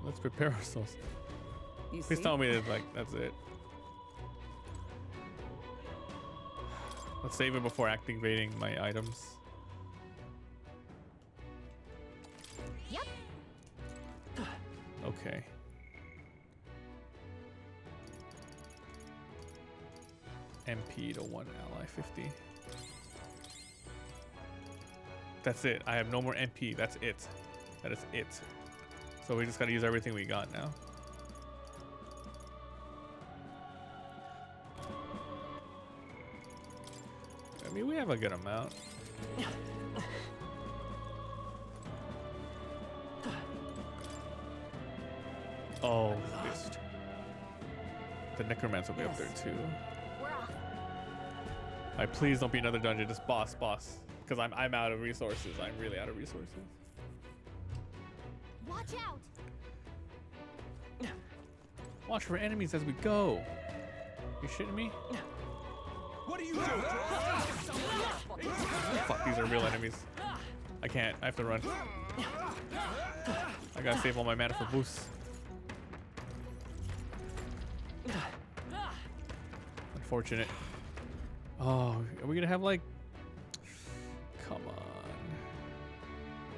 Let's prepare ourselves. You Please see? tell me that, like, that's it. Let's save it before activating my items. Yep. Okay. MP to 1 ally 50. That's it. I have no more MP. That's it. That is it. So we just gotta use everything we got now. I mean, we have a good amount. Oh, this. The Necromancer will be up there too. We're off. Alright, please don't be another dungeon. Just boss. Because I'm out of resources. I'm really out of resources. Watch out. Watch for enemies as we go. You shitting me? What are you doing? Fuck, these are real enemies. I can't. I have to run. I gotta save all my mana for boosts. Unfortunate. Oh, are we gonna have like... Come on.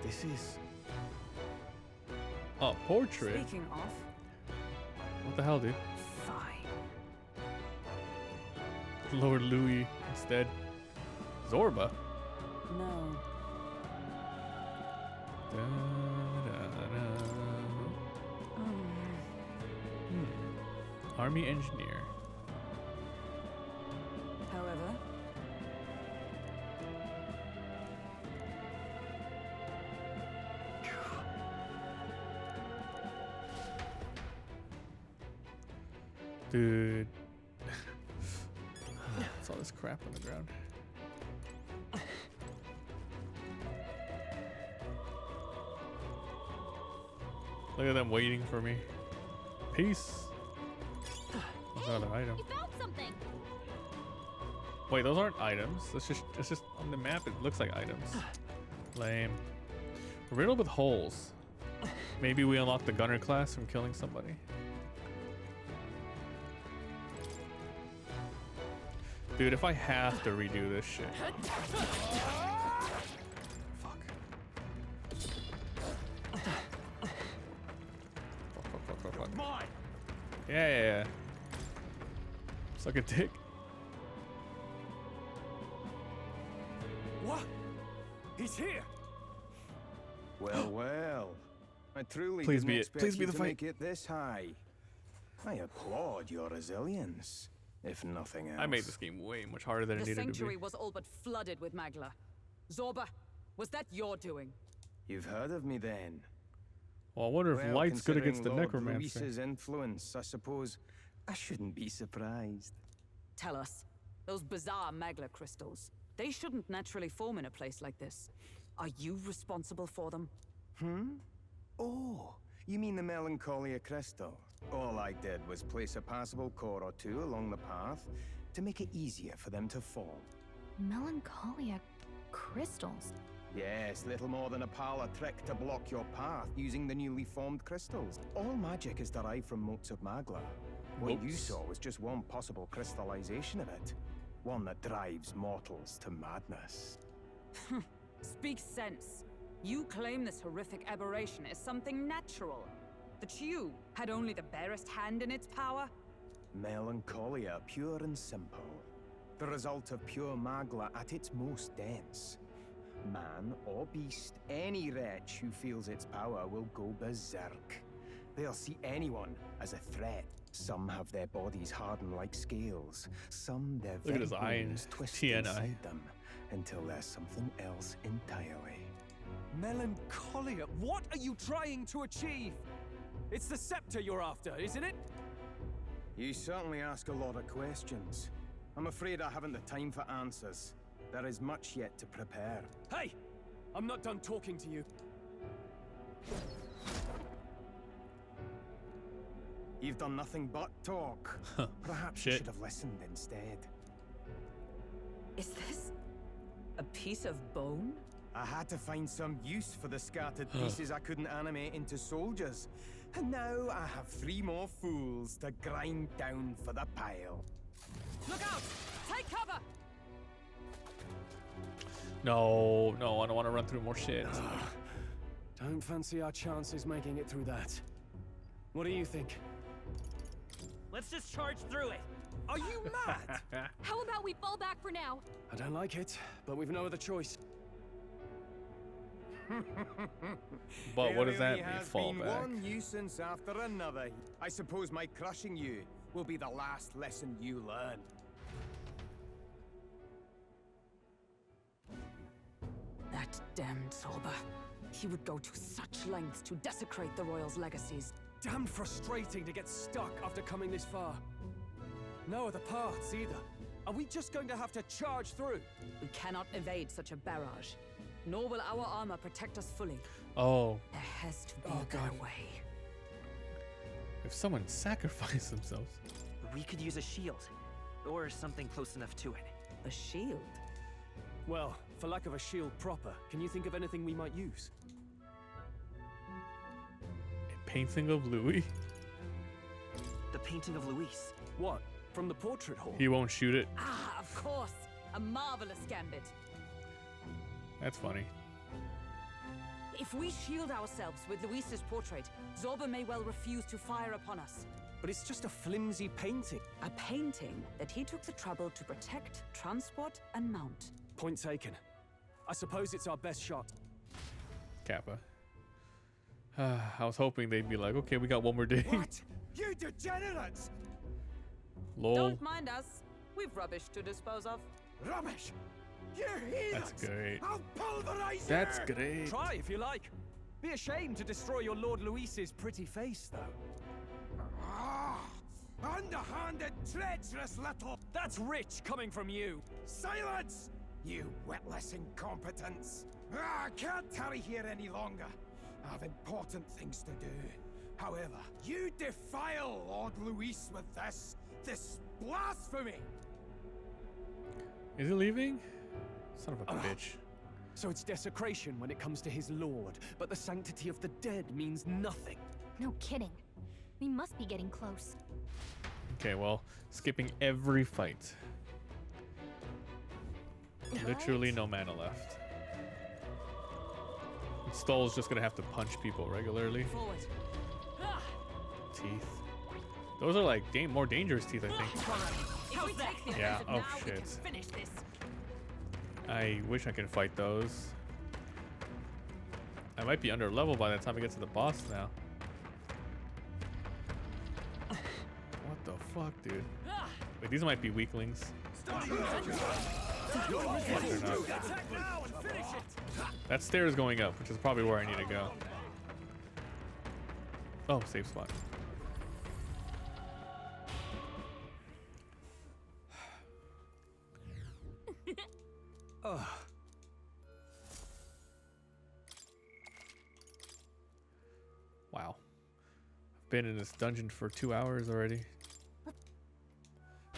This is... Oh, portrait? Speaking of, What the hell, dude? fine. Lord Louis instead. Zorba? No. Army engineer. However, Dude. It's all this crap on the ground. Look at them waiting for me. Peace. That's another item. You found something. Wait, those aren't items. It's just on the map. It looks like items. Lame. Riddle with holes. Maybe we unlock the gunner class from killing somebody. Dude, if I have to redo this shit. Fuck. Fuck. Mine! Yeah. Suck a dick. What? He's here! Well. I truly Please didn't be it. expect Please be you the to fight. make it this high. I applaud your resilience, if nothing else. I made this game way much harder than it the needed to sanctuary be. was all but flooded with Magla. Zorba, was that your doing? You've heard of me then. Well, I wonder if Well, light's good against the considering Lord Necromancer. Luis's influence, I suppose I shouldn't be surprised. Tell us, those bizarre Magla crystals, they shouldn't naturally form in a place like this. Are you responsible for them? Oh, you mean the Melancholia crystal? All I did was place a passable core or two along the path to make it easier for them to fall. Melancholia crystals. Yes, little more than a parlor trick to block your path using the newly formed crystals. All magic is derived from motes of Magla. What you Motes? saw was just one possible crystallization of it. One that drives mortals to madness. Speak sense. You claim this horrific aberration is something natural. That you had only the barest hand in its power? Melancholia, pure and simple. The result of pure Magla at its most dense. Man or beast, any wretch who feels its power will go berserk. They'll see anyone as a threat. Some have their bodies hardened like scales. Some their Look at very his eye, bones twist TNI. inside them until there's something else entirely. Melancholia, what are you trying to achieve? It's the scepter you're after, isn't it? You certainly ask a lot of questions. I'm afraid I haven't the time for answers. There is much yet to prepare. Hey! I'm not done talking to you. You've done nothing but talk. Perhaps you Shit. should have listened instead. Is this a piece of bone? I had to find some use for the scattered pieces I couldn't animate into soldiers. And now I have 3 more fools to grind down for the pile. Look out! Take cover! No, no, I don't want to run through more shit. Don't fancy our chances making it through that. What do you think? Let's just charge through it. Are you mad? How about we fall back for now? I don't like it, but we've no other choice. But what does that There really mean, has fall been back? one nuisance after another. I suppose my crushing you will be the last lesson you learn. That damned Zorba. He would go to such lengths to desecrate the Royals' legacies. Damn frustrating to get stuck after coming this far. No other paths either. Are we just going to have to charge through? We cannot evade such a barrage. Nor will our armor protect us fully. Oh, There has to be Oh, a better God. way. if someone sacrificed themselves. We could use a shield. Or something close enough to it. A shield? Well, for lack of a shield proper, can you think of anything we might use? A painting of Louis? The painting of Luis. What? From the portrait hall? He won't shoot it. Ah, of course! A marvelous gambit. That's funny. If we shield ourselves with Luis's portrait, Zorba may well refuse to fire upon us. But it's just a flimsy painting. A painting that he took the trouble to protect, transport, and mount. Point taken. I suppose it's our best shot. Kappa. I was hoping they'd be like, okay, we got one more day. What? You degenerates! Lol. Don't mind us. We've rubbish to dispose of. Rubbish! You heathens! That's great. I'll pulverize That's you! great. Try if you like. Be ashamed to destroy your Lord Luis's pretty face, though. Ah, underhanded, treacherous little... That's rich coming from you. Silence! You witless incompetents! I can't tarry here any longer. I have important things to do. However, you defile Lord Luis with this blasphemy! Is he leaving? Son of a bitch. So it's desecration when it comes to his lord, but the sanctity of the dead means nothing. No kidding. We must be getting close. Okay, well, skipping every fight. Literally no mana left. Stoll's just gonna have to punch people regularly. Forward. Ah, Teeth. Those are like more dangerous teeth, I think. if we take the Yeah, offensive oh now, we can shit. finish this. I wish I could fight those. I might be under level by the time I get to the boss now. What the fuck, dude? Wait, these might be weaklings. Fuck, they're not. Attack now and finish it! That stair is going up, which is probably where I need to go. Oh, safe spot. Ugh. Wow. I've been in this dungeon for 2 hours already.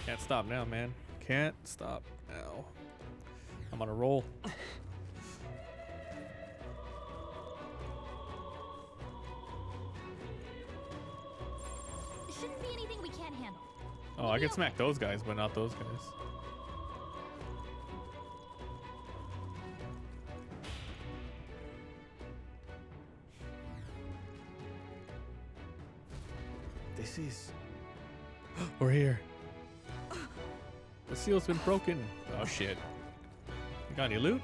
Can't stop now, man. Can't stop now. I'm on a roll. Shouldn't be anything we can't handle. Oh, I can smack those guys, but not those guys. This is... We're here. The seal's been broken. Oh shit. You got any loot?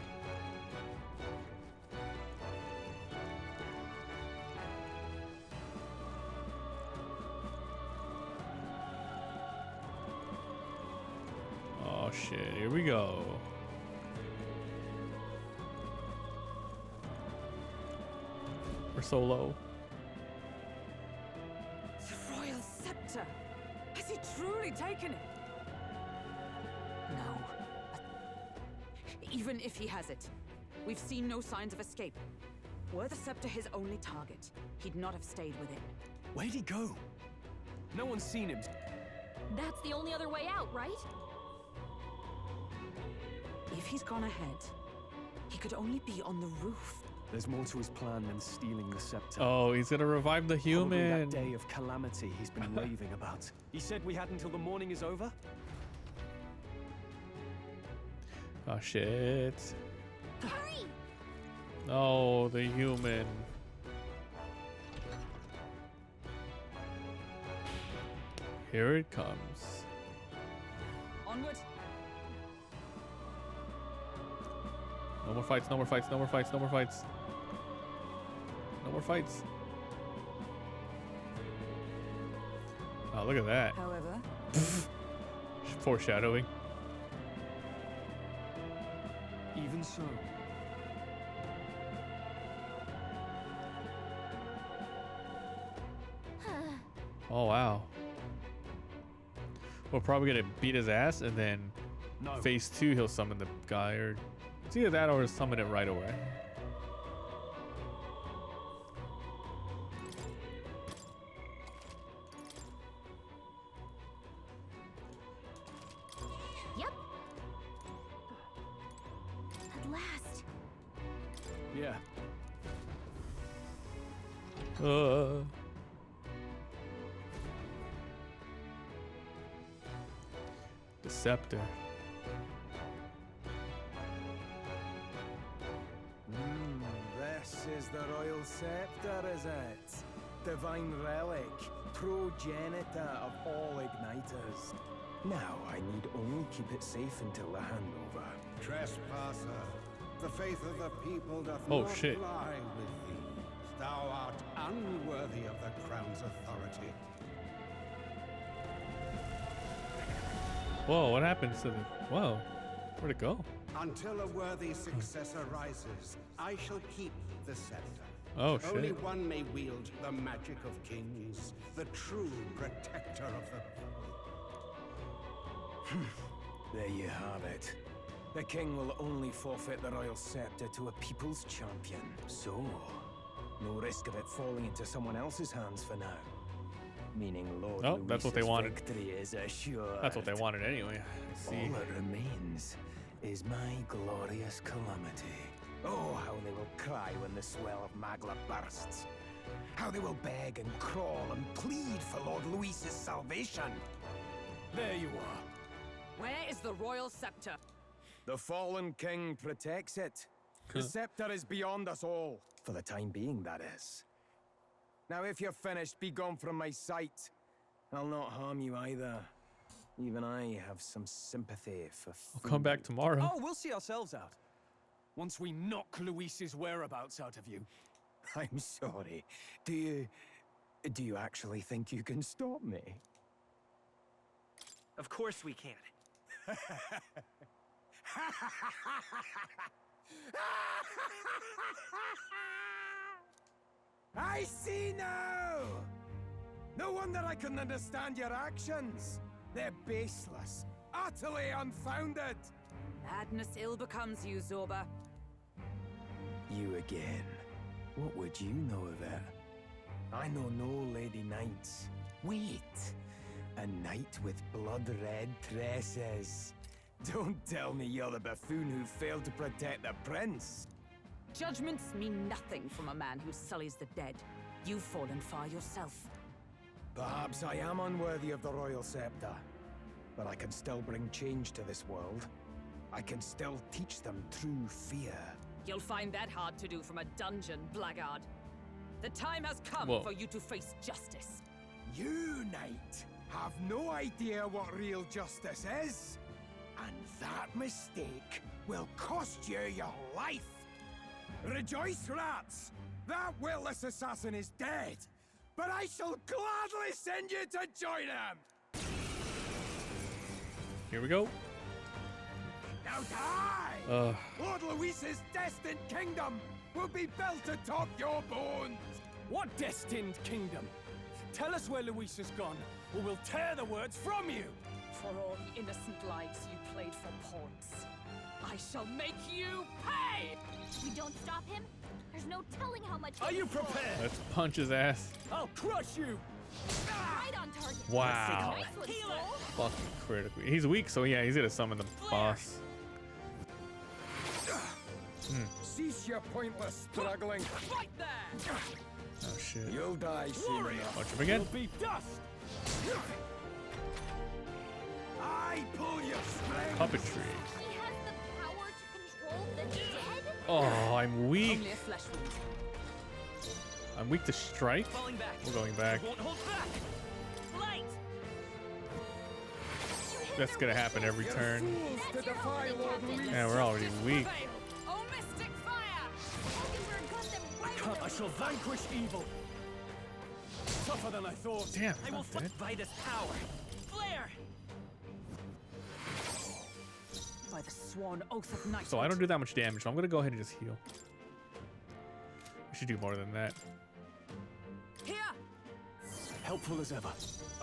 Oh shit, here we go. We're so low. The royal scepter. Has he truly taken it? No. Even if he has it, we've seen no signs of escape. Were the scepter his only target, he'd not have stayed within. Where'd he go? No one's seen him. That's the only other way out, right? If he's gone ahead, He could only be on the roof. There's more to his plan than stealing the scepter. Oh, he's gonna revive the Probably human. that day of calamity he's been raving about. He said we had until the morning is over? Oh shit. Hurry! Oh, the human. Here it comes. Onward. No more fights, no more fights, no more fights, no more fights. No more fights. Oh, look at that. However, Foreshadowing. Even so. Oh, wow. We're probably gonna beat his ass and then No. phase 2 he'll summon the guy, or it's either that or summon it right away. Yep. At last. Yeah. The scepter. This is the royal scepter, is it? Divine relic, progenitor of all igniters. Now I need only keep it safe until the handover. Trespasser, the faith of the people doth Oh, not shit. lie with thee. Thou art unworthy of the crown's authority. Whoa, what happens to the... Whoa, where'd it go? Until a worthy successor rises, I shall keep the scepter. Oh, shit. Only one may wield the magic of kings, the true protector of the people. There you have it. The king will only forfeit the royal scepter to a people's champion. So, no risk of it falling into someone else's hands for now. Meaning Lord Oh, that's what they Luis's wanted. victory is assured. That's what they wanted anyway. I see. All that remains is my glorious calamity. Oh, how they will cry when the swell of Magla bursts. How they will beg and crawl and plead for Lord Luis's salvation. There you are. where is the royal scepter? The fallen king protects it. The scepter is beyond us all. For the time being, that is. Now, if you're finished, be gone from my sight. I'll not harm you either. Even I have some sympathy for I'll come back tomorrow. Oh, we'll see ourselves out. Once we knock Luis's whereabouts out of you. I'm sorry. Do you actually think you can stop me? Of course we can. I see now! No wonder I couldn't understand your actions. They're baseless, utterly unfounded. Madness ill becomes you, Zorba. You again. What would you know of it? I know no lady knights. Wait! A knight with blood-red tresses. Don't tell me you're the buffoon who failed to protect the prince. Judgments mean nothing from a man who sullies the dead. You've fallen far yourself. Perhaps I am unworthy of the royal scepter, but I can still bring change to this world. I can still teach them true fear. You'll find that hard to do from a dungeon, blackguard. The time has come Whoa. for you to face justice. You, knight, have no idea what real justice is. And that mistake will cost you your life. Rejoice, rats! That witless assassin is dead, but I shall gladly send you to join him! Here we go. Now die! Lord Luis's destined kingdom will be built atop your bones! What destined kingdom? Tell us where Luis has gone, or we'll tear the words from you! For all the innocent lives you played for pawns, I shall make you pay! If we don't stop him, there's no telling how much. Are he you can pull. prepared? Let's punch his ass. I'll crush you! Right on target. Wow. Nice one, Soul. Fucking critically. He's weak, so yeah, he's gonna summon the boss. Cease your pointless struggling. Right there! Oh shit. You'll die soon enough. Watch him again. You'll be dust! I pull your strings. Puppetry. He has the power to control the dead? Oh, I'm weak. Only a flesh wound. I'm weak to strike. Falling back. We're going back. Won't hold back. Light. That's gonna happen every turn. Fools to defy Lord Louis. Yeah, we're already weak. Prevail. Oh, mystic fire! Hulkenberg got them right in I the shall vanquish evil. Tougher than I thought. Damn, I I'm will not dead. by this power. Flare. By the sworn oath of knighthood. So I don't do that much damage, so I'm gonna go ahead and just heal. I should do more than that. Here! Helpful as ever.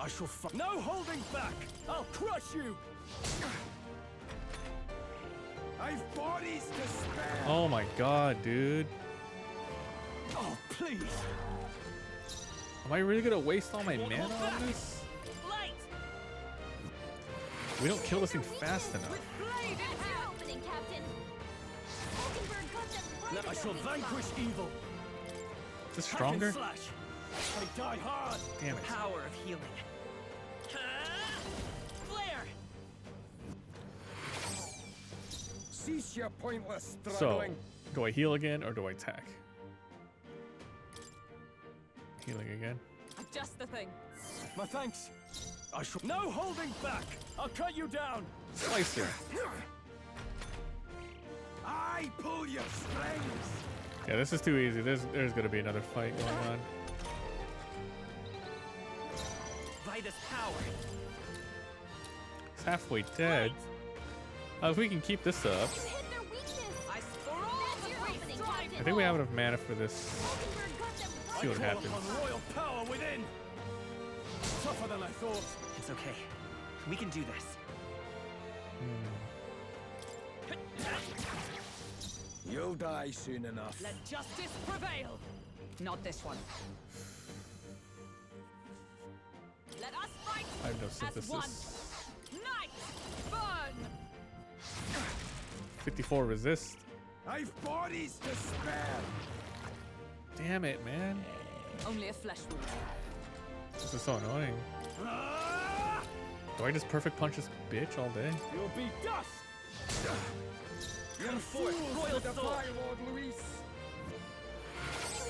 I shall fight. No holding back! I'll crush you! I've bodies to spare. Oh my god, dude. Oh, please! Am I really gonna waste all my mana on this? Light. We don't kill this thing fast enough. Blade in That's your hand! opening, Captain. Hulkenberg got them right Now in I the shall sweet vanquish spot. evil. Is this Hack and stronger? slash. They die hard. Damn it. Power of healing. Flare. Cease your pointless So, struggling. do I heal again or do I attack? Healing again. Just the thing. My thanks. I shall. No holding back! I'll cut you down! Slicer. I pull your strings. Yeah, this is too easy. There's gonna be another fight going on. By this power. It's halfway dead. If we can keep this up. You hit their weakness. I for all That's the your great opening, strive. Captain. I think we have enough mana for this. Hulkenberg got them right See what in Call happens. upon royal power within. Tougher than I thought. It's okay. We can do this. You'll die soon enough. Let justice prevail. Not this one. Let us fight I have no as one. synthesis. Night burn. 54 resist. I've bodies to spare. Damn it, man. Only a flesh wound. This is so annoying. Ah! Do I just perfect punch this bitch all day? You'll be dust! You're forth, fools royal to defy Lord Louis. You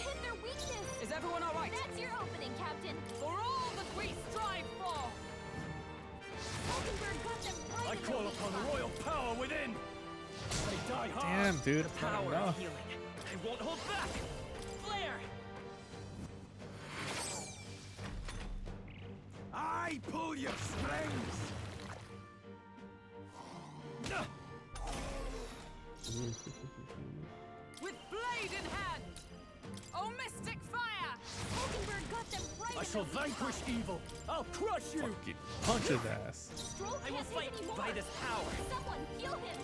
hit their weakness. Is everyone all right? That's your opening, Captain. For all that we strive for. Hulkenberg got them right I in call the weak upon spot. royal power within. They die hard. Damn, dude. The It's not power of enough. healing. I won't hold back. Flare. I pull your strings. With blade in hand. Oh, mystic fire. Hulkenberg got them right I in shall the weak vanquish spot. evil. I'll crush you. Fucking punch his ass. Stroll I will can't fight take any more. by this power. Someone heal him.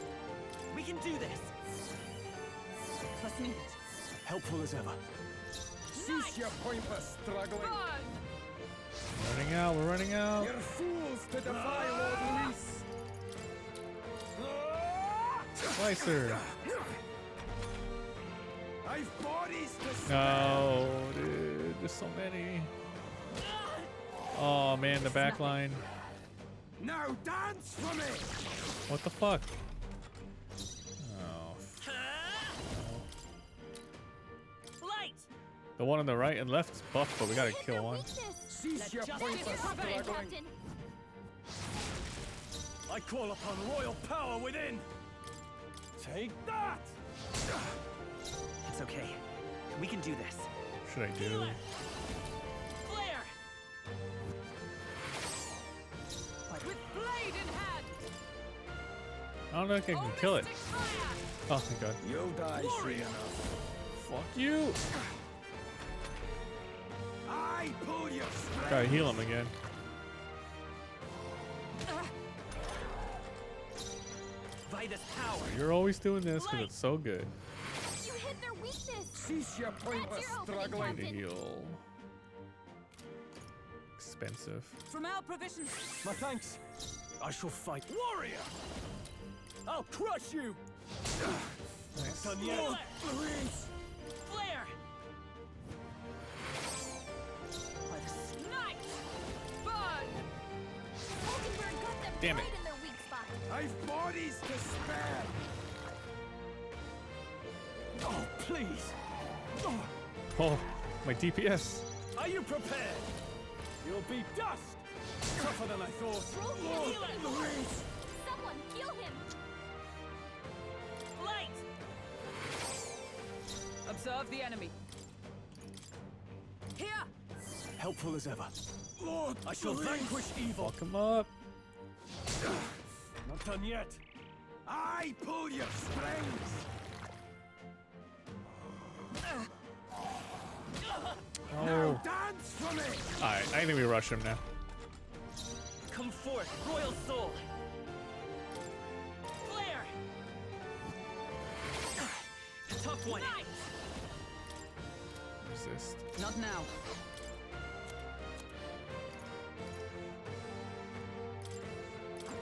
We can do this. Let's meet. Helpful as ever. Cease your pointless struggling. Burn. Running out. We're running out. You're fools to defy Lord Louis. Slicer. I've bodies to spare. No, dude. There's so many. Oh man, the back line. Now dance for me. What the fuck? Oh. Light. The one on the right and left is buffed, but we gotta You hit kill their one. weakness. Cease your justice pointless prevail. struggling. Captain. I call upon royal power within. Take that. It's okay. We can do this. What should I do? Flare. With blade in hand. I don't think I can kill it. Mystic fire. Oh, thank God. You'll die soon enough. Fuck you. I pull your strings. Gotta heal him again. By this power. You're always doing this because it's so good. You hit their weakness. Cease your pointless That's your opening, struggling. To Captain. heal. Expensive. From our provisions. My thanks. I shall fight. Warrior. I'll crush you. Nice. Done yet. Louise! Flare! By the night! Burn! Oldenburg got them Damn it. right in their weak spot. I've bodies to spare! Oh, please! Oh, Oh, my DPS. are you prepared? You'll be dust! Tougher than I thought. Roll him! Louise! Someone heal him! Light! Observe the enemy. Here! Helpful as ever. Lord, I shall vanquish evil. Fuck him up. Not done yet. I pull your strings! Oh. Now dance for me! Alright, I think we rush him now. Come forth, royal soul! Flare! Tough one! Resist. Not now.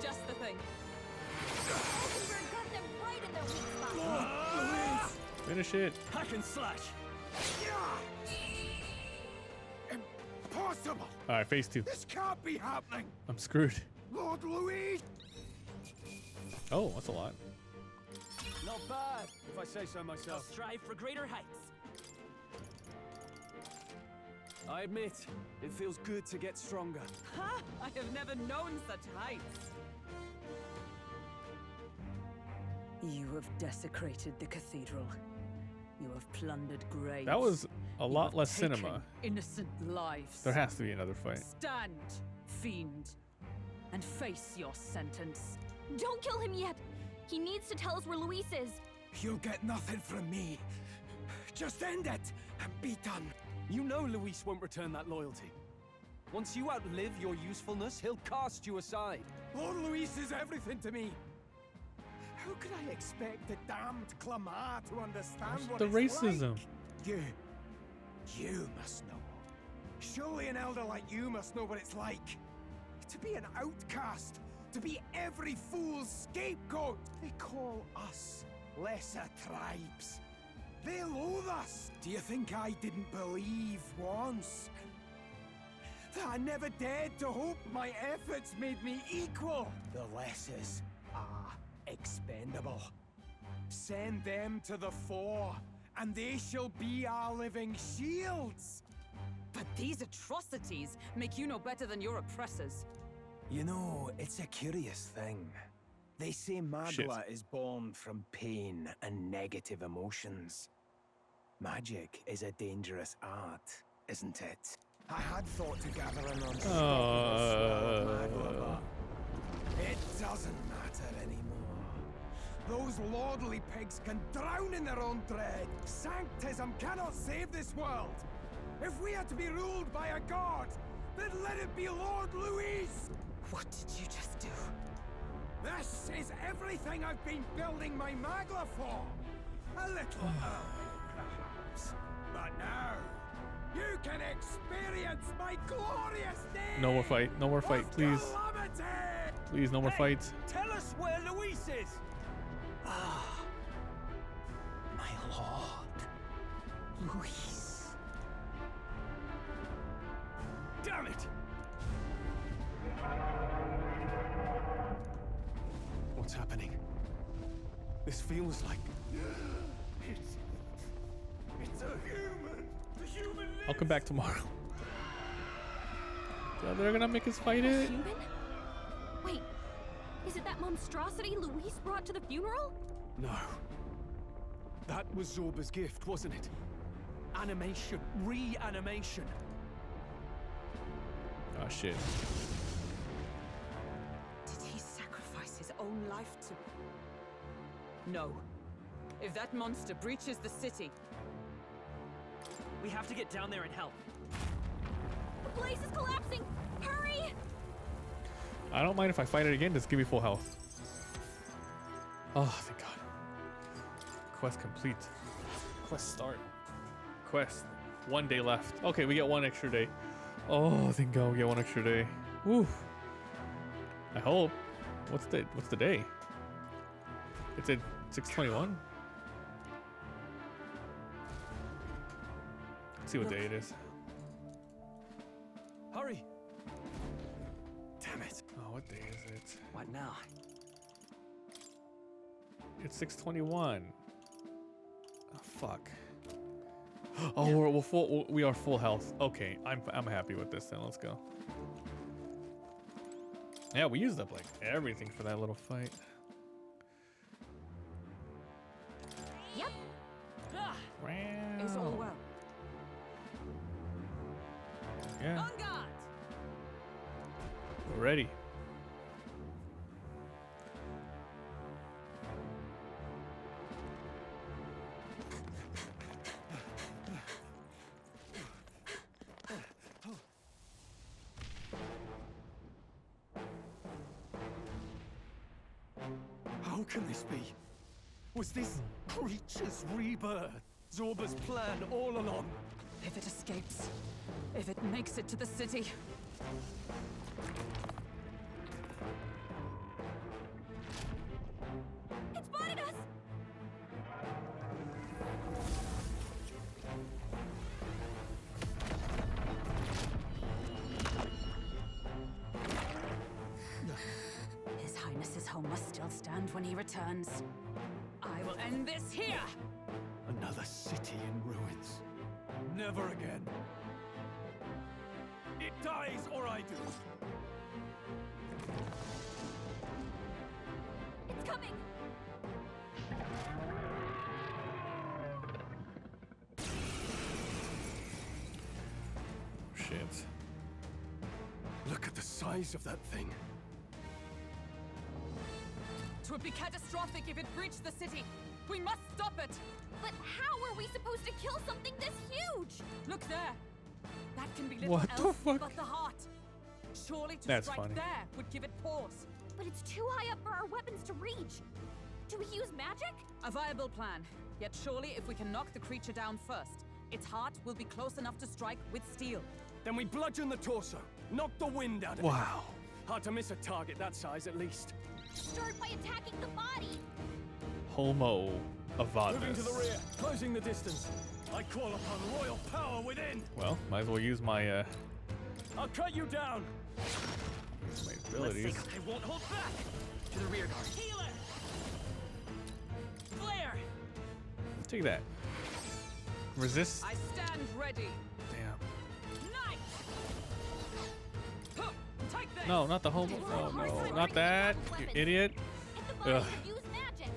Just the thing. Oldenburg got them right in their weak spot. Finish it. Hack and slash. Impossible! Alright, phase 2. This can't be happening! I'm screwed. Lord Louis! Oh, that's a lot. Not bad, if I say so I'll myself. strive for greater heights. I admit, it feels good to get stronger. Ha! I have never known such heights. You have desecrated the cathedral. You have plundered graves. That was a You lot have less taken cinema. Innocent lives. There has to be another fight. Stand, fiend, and face your sentence. Don't kill him yet! He needs to tell us where Luis is. You'll get nothing from me. Just end it and be done. You know Luis won't return that loyalty. Once you outlive your usefulness, he'll cast you aside. Lord Luis is everything to me. How could I expect the damned Clamar to understand what The it's racism. like? You must know. Surely an elder like you must know what it's like. To be an outcast. To be every fool's scapegoat. They call us lesser tribes. They loathe us. Do you think I didn't believe once? That I never dared to hope my efforts made me equal. The lessers are expendable. Send them to the fore, and they shall be our living shields. But these atrocities make you no better than your oppressors. You know, it's a curious thing. They say Magla is born from pain and negative emotions. Magic is a dangerous art, isn't it? I had thought to gather an Magla, but it doesn't matter anymore. Those lordly pigs can drown in their own dread. Sanctism cannot save this world. If we are to be ruled by a god, then let it be Lord Louis! What did you just do? This is everything I've been building my Magla for! A little early, perhaps. But now, you can experience my glorious day! No more fight. No more fight, of please. calamity! Please, no more Hey, fights. Tell us where Luis is! Ah, my lord, Louis. Damn it! What's happening? This feels like... It's a human! The human I'll come back tomorrow. Yeah, they're gonna make us fight it. Human? Wait, is it that monstrosity Luis brought to the funeral? No. That was Zorba's gift, wasn't it? Animation. Reanimation. Oh shit. Did he sacrifice his own life to... No. If that monster breaches the city... We have to get down there and help. The place is collapsing! Hurry! I don't mind if I fight it again. Just give me full health. Oh, thank God. Quest complete. Quest start. Quest. 1 day left. Okay, we get 1 extra day. Oh, thank God we get 1 extra day. Woo. I hope. What's the day? It's at 6:21. Let's see what day it is. Hurry! Damn it! Oh, what day is it? What now? It's 6:21. Oh, fuck. Oh, we're full. We are full health. Okay, I'm happy with this. Then let's go. Yeah, we used up like everything for that little fight. Yep. Wow. Is all well? Yeah, On guard! we're ready. How can this be? Was this creature's rebirth Zorba's plan all along? If it escapes, if it makes it to the city, It spotted us! His Highness's home must still stand when he returns. I will end this here! Another city in ruins. Never again. It dies or I do. It's coming! Shit. Look at the size of that thing. It would be catastrophic if it breached the city. We must stop it! But how are we supposed to kill something this huge? Look there! That can be little What the else fuck? but the heart. Surely to That's strike funny. there would give it pause. But it's too high up for our weapons to reach. Do we use magic? A viable plan. Yet surely if we can knock the creature down first, its heart will be close enough to strike with steel. Then we bludgeon the torso. Knock the wind out of it. Wow. Hard to miss a target that size at least. Start by attacking the body. Homo Moving to the avadus. rear. Closing the distance. I call upon royal power within. Well, might as well use my I'll cut you down. use my Let's abilities. I won't hold back. To the rear guard. Healer! Flare! Take that. Resist. I stand ready. Damn. Knight! Huh, take this! No, not the homo. Oh no, not that. You idiot. Hit the body Ugh. or use magic.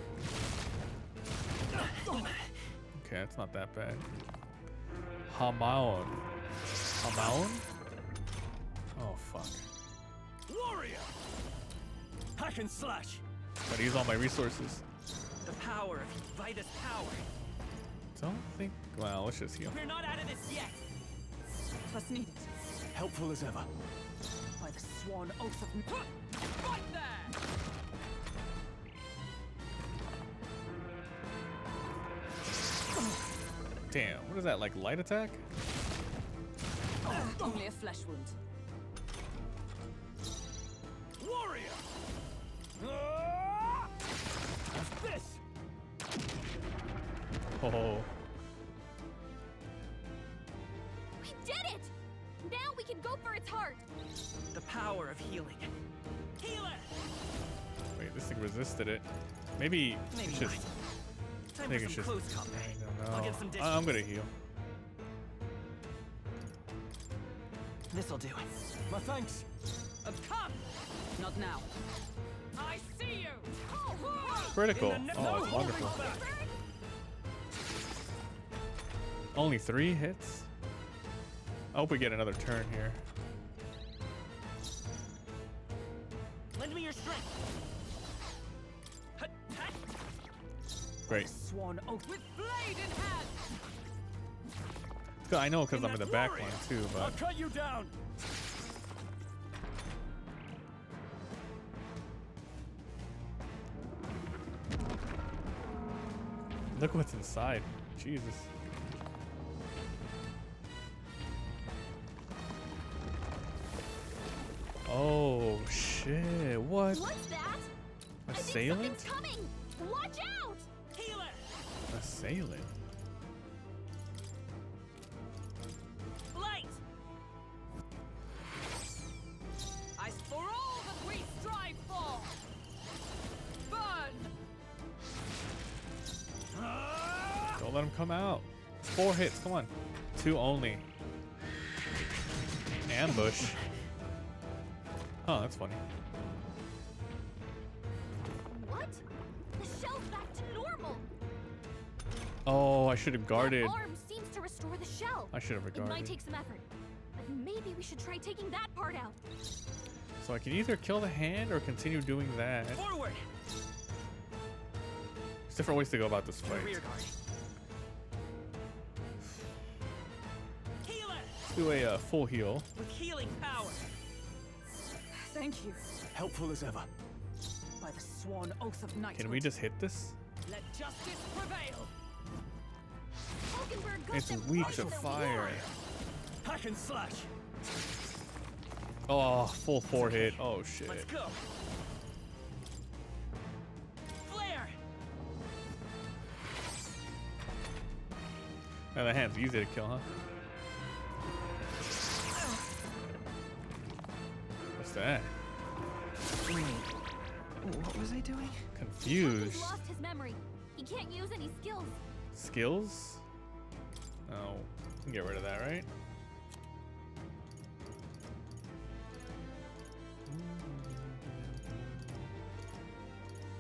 Okay, it's not that bad. Hamaon. Hamaon? Oh fuck. Warrior! Hack and slash. Gotta use all my resources. The power of Vitus power. Don't think. Well, let's just heal. We're not out of this yet. Trust needed. Helpful as ever. By the sworn oath of... Huh, right there! Damn, what is that, like light attack? Only a flesh wound. Warrior! Ah! What's this? Oh, We did it! Now we can go for its heart. The power of healing. Healer! wait, this thing resisted it. Maybe Maybe it's just. not. Time think for it's some just. close combat. I don't I'll know. get some dishes. I'm gonna heal. This'll do. My thanks. Come! Not now. I see you! Critical. In the Oh, it's no wonderful. holding back. Only 3 hits. I hope we get another turn here. Lend me your strength. Hut, hut. Great. Sworn oath with blade in hand! I know because I'm in that the back warrior. line too, I'll but cut you down. look what's inside. Jesus. Oh shit! What? What's that? I think Assailant? something's coming. Watch out! Healer! Assailant. Don't let him come out. 4 hits, come on. 2 only. Ambush. Oh, that's funny. What? The shell's back to normal. Oh, I should have guarded. That arm seems to restore the shell. I should have It might guarded. take some effort, but maybe we should try taking that part out. So I can either kill the hand or continue doing that. Forward! There's different ways to go about this To the fight. rear guard. Heal it! Let's do a full heal. With healing power. Thank you. Helpful as ever. By the sworn oath of knighthood. Can we just hit this? Let justice prevail. Hulkenberg got It's them weak right to in the fire. Hack and slash. Oh, full 4 hit. Oh shit. Let's go. Flare! Now the hand's easy to kill, huh? What's that? Wait. What was I doing? He's Confused. lost his memory. He can't use any skills. Skills? Oh, we can get rid of that, right?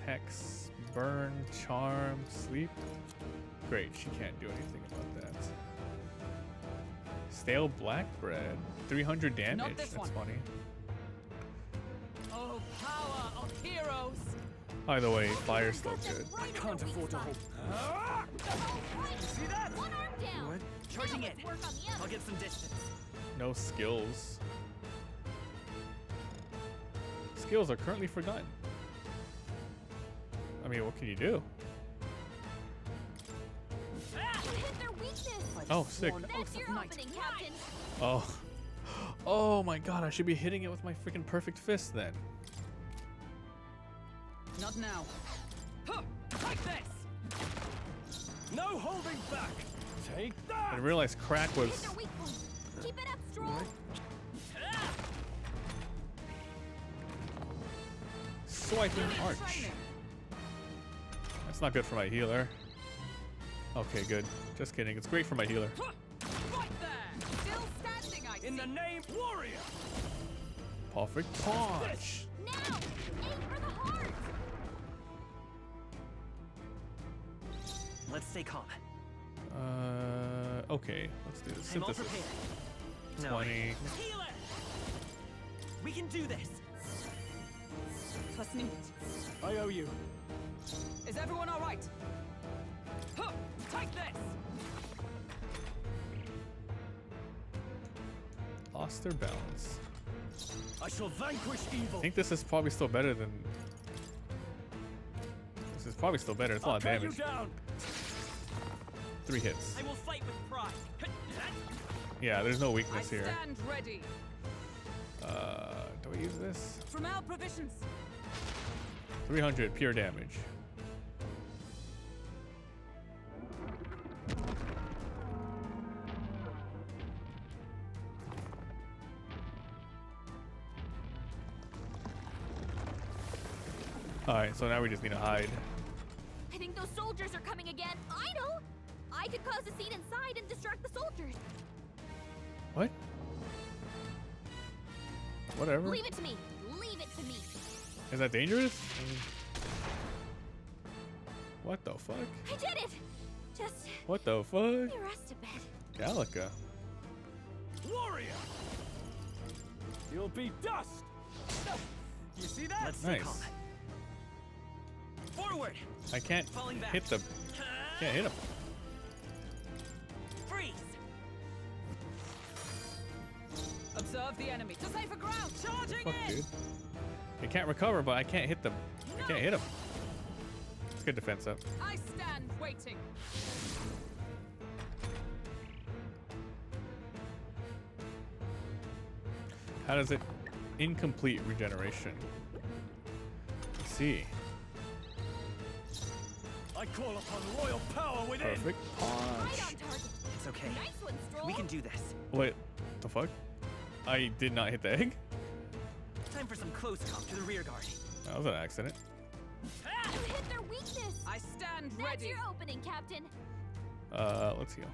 Hex, burn, charm, sleep. Great, she can't do anything about that. Stale black bread. 300 damage. this That's one. funny. Oh, power of heroes. Either way, fire's still Got them good. right in Can't their weak afford to spot. hold. See that? One arm down. What? Now Charging let's in. work on the I'll other. get some distance. No skills. Skills are currently forgotten. I mean, what can you do? You hit their weakness. By the Oh, sick. sworn That's oath your of knighthood. opening, Captain. Oh. Oh my god, I should be hitting it with my freaking perfect fist then. Not now. Huh, take this. No holding back. Take I that. didn't realize crack Hit was their weak point. Keep it up, Stroll. swiping arch. Training. That's not good for my healer. Okay, good. Just kidding. It's great for my healer. Huh, right there. Still standing, I In see. the name warrior. Perfect punch. Now, aim for the heart. Let's stay calm. Okay. Let's do the I'm all synthesis. prepared. No. 20. Heal it! We can do this. Trust me. I owe you. Is everyone all right? Huh, take this. Lost their balance. I shall vanquish I evil. think this is probably still better than... This is probably still better. It's a lot of I'll cut you damage. down. 3 hits. I will fight with pride. Yeah, there's no I weakness here. stand ready. Do I use this? From our provisions. 300 pure damage. Alright, so now we just need to hide. I think those soldiers are coming again. I know. I could cause a scene inside and distract the soldiers. What? Whatever. Leave it to me. Leave it to me. Is that dangerous? What the fuck? I did it. Just What the fuck? the rest a bit. Gallica. Warrior. You'll be dust. You see that? Let's stay Nice. calm. Forward! I can't Falling back. hit the... Can't hit him. Freeze! Observe the enemy. To safer ground. Charging Fuck, in. dude. I can't recover, but I can't hit them. I can't hit him. Let's get defense up. I stand waiting. How does it... Incomplete regeneration. Let's see. I call upon royal power within. Perfect. Right on Punch. target. It's okay. Nice one, Stroll. We can do this. Wait, the fuck? I did not hit the egg? Time for some close comp to the rear guard. That was an accident. You hit their weakness. I stand That's ready. your opening, Captain. Let's heal.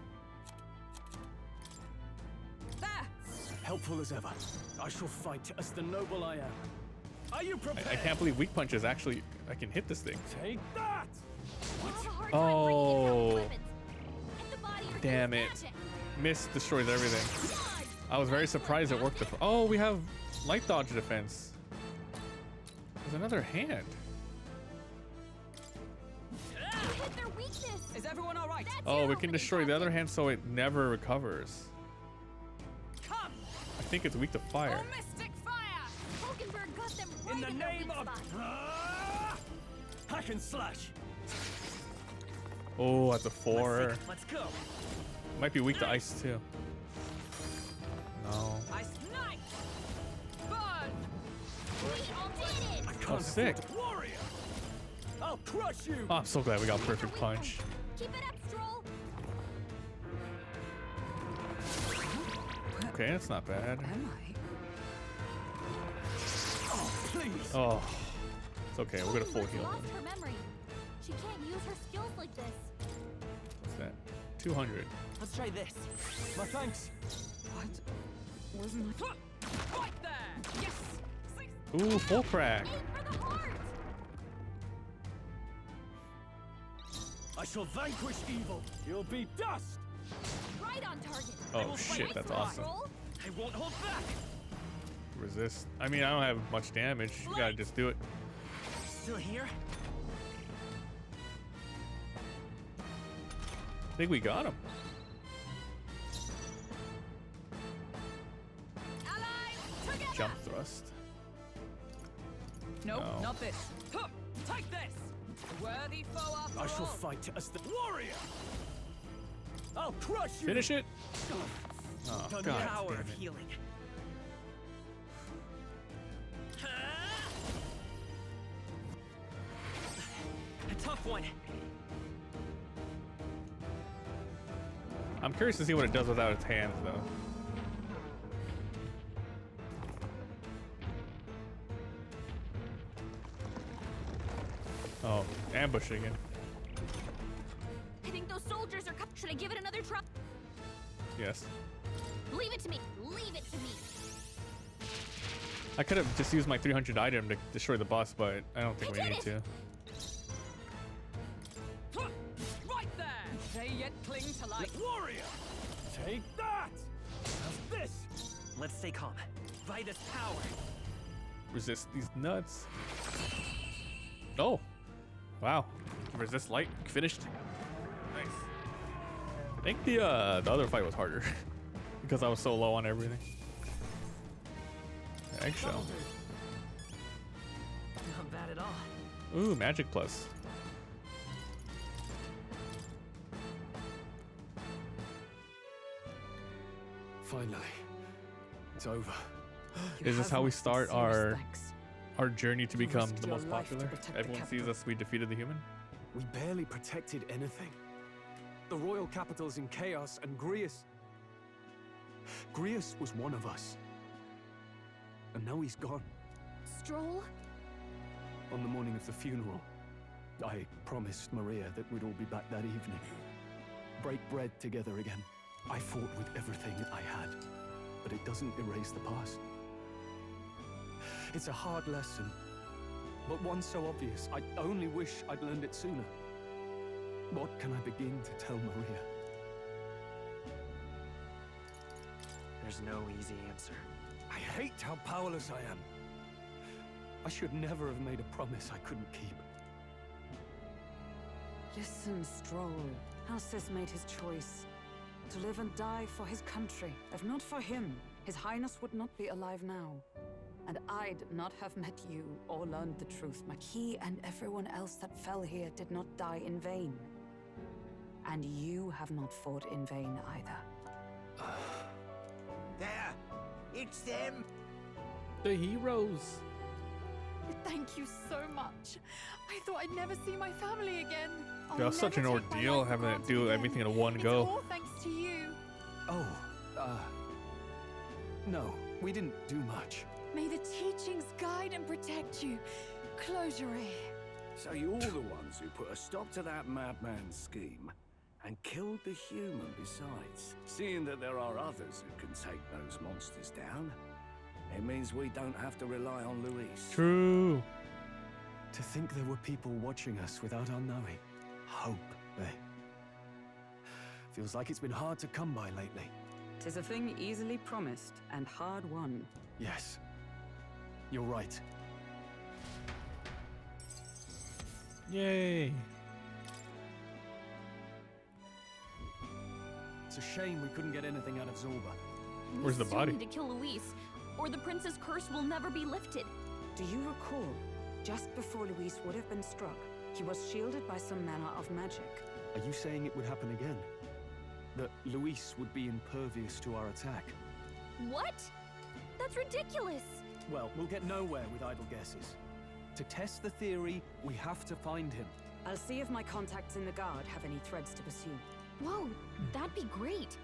There! Helpful as ever. I shall fight as the noble I am. Are you prepared? I can't believe weak punches actually. I can hit this thing. Take that! You'll have a hard time Oh. breaking its weapons. If the body or Damn use it. magic. Mist destroys everything. I was very surprised it worked. Oh, we have light dodge defense. There's another hand. You hit their weakness. Is everyone all right? That's Oh, your we can opening destroy the other target. hand so it never recovers. Come! I think it's weak to fire. Oh, mystic fire! Hulkenberg got them right In the their name weak of spot. hack and slash. Oh, that's a 4. Let's go. Might be weak to ice too. No. I snipe! Burn! We all did it. I can't Oh, sick. afford to- Warrior! I'll crush you! Oh, I'm so glad we got Use your perfect weak punch. Keep it up, Stroll. Okay, that's not bad. Am I? Oh, please! Oh, it's okay. We're gonna full Hulkenberg's heal. lost her memory. She can't use her skills like this. What's that? 200. Let's try this. My thanks. What? Wasn't I? Right there! Yes! Six! Ooh, full crack. Aim for the heart. I shall vanquish evil. You'll be dust. Right on target. Oh, I will fight shit, with that's my awesome. Stroll. I won't hold back. Resist. I mean, I don't have much damage. You gotta just do it. Still here? I think we got him. Allies, together! Jump thrust. No, No. not this. Huh, take this! Worthy foe after I shall all. fight as the warrior. I'll crush you. Finish it. Oh, Done God now. Power damn of it. healing. A tough one. I'm curious to see what it does without its hands, though. Oh, ambush again. I think those soldiers are. Should I give it another try? Yes. Leave it to me. Leave it to me. I could have just used my 300 item to destroy the boss, but I don't think we need to. Huh, right there! They yet cling to life. Warrior. Take that. How's this? Let's stay calm. By this power. Resist these nuts. Oh, wow. Resist light. Finished. Nice. I think the other fight was harder because I was so low on everything. Eggshell. Not bad at all. Ooh, magic plus. Finally, it's over. You Is this have how we my start sincerest thanks. our journey to You become risked the your most life to popular? protect the Everyone sees capital. us, we defeated the human. We barely protected anything. The royal capital's in chaos, and Grius was one of us. And now he's gone. Stroll. On the morning of the funeral, I promised Maria that we'd all be back that evening. Break bread together again. I fought with everything I had, but it doesn't erase the past. It's a hard lesson, but one so obvious. I only wish I'd learned it sooner. What can I begin to tell Maria? There's no easy answer. I hate how powerless I am. I should never have made a promise I couldn't keep. Listen, Stroll. Alcest made his choice. To live and die for his country. If not for him, His Highness would not be alive now. And I'd not have met you or learned the truth. He and everyone else that fell here did not die in vain. And you have not fought in vain either. There! It's them! The heroes. Thank you so much. I thought I'd never see my family again. That was such an never take my ordeal life for having to granted do again. everything in one It's go. all thanks to you. Oh, no, we didn't do much. May the teachings guide and protect you. Close your ear. So you're the ones who put a stop to that madman's scheme. and killed the human besides. Seeing that there are others who can take those monsters down, it means we don't have to rely on Luis. True. To think there were people watching us without our knowing. Hope, eh? Feels like it's been hard to come by lately. 'Tis a thing easily promised and hard won. Yes. You're right. Yay. It's a shame we couldn't get anything out of Zorba. Where's the We still body? need to kill Luis, or the prince's curse will never be lifted. Do you recall, just before Luis would have been struck, he was shielded by some manner of magic? Are you saying it would happen again? That Luis would be impervious to our attack? What? That's ridiculous. Well, we'll get nowhere with idle guesses. To test the theory, we have to find him. I'll see if my contacts in the Guard have any threads to pursue. Whoa, that'd be great.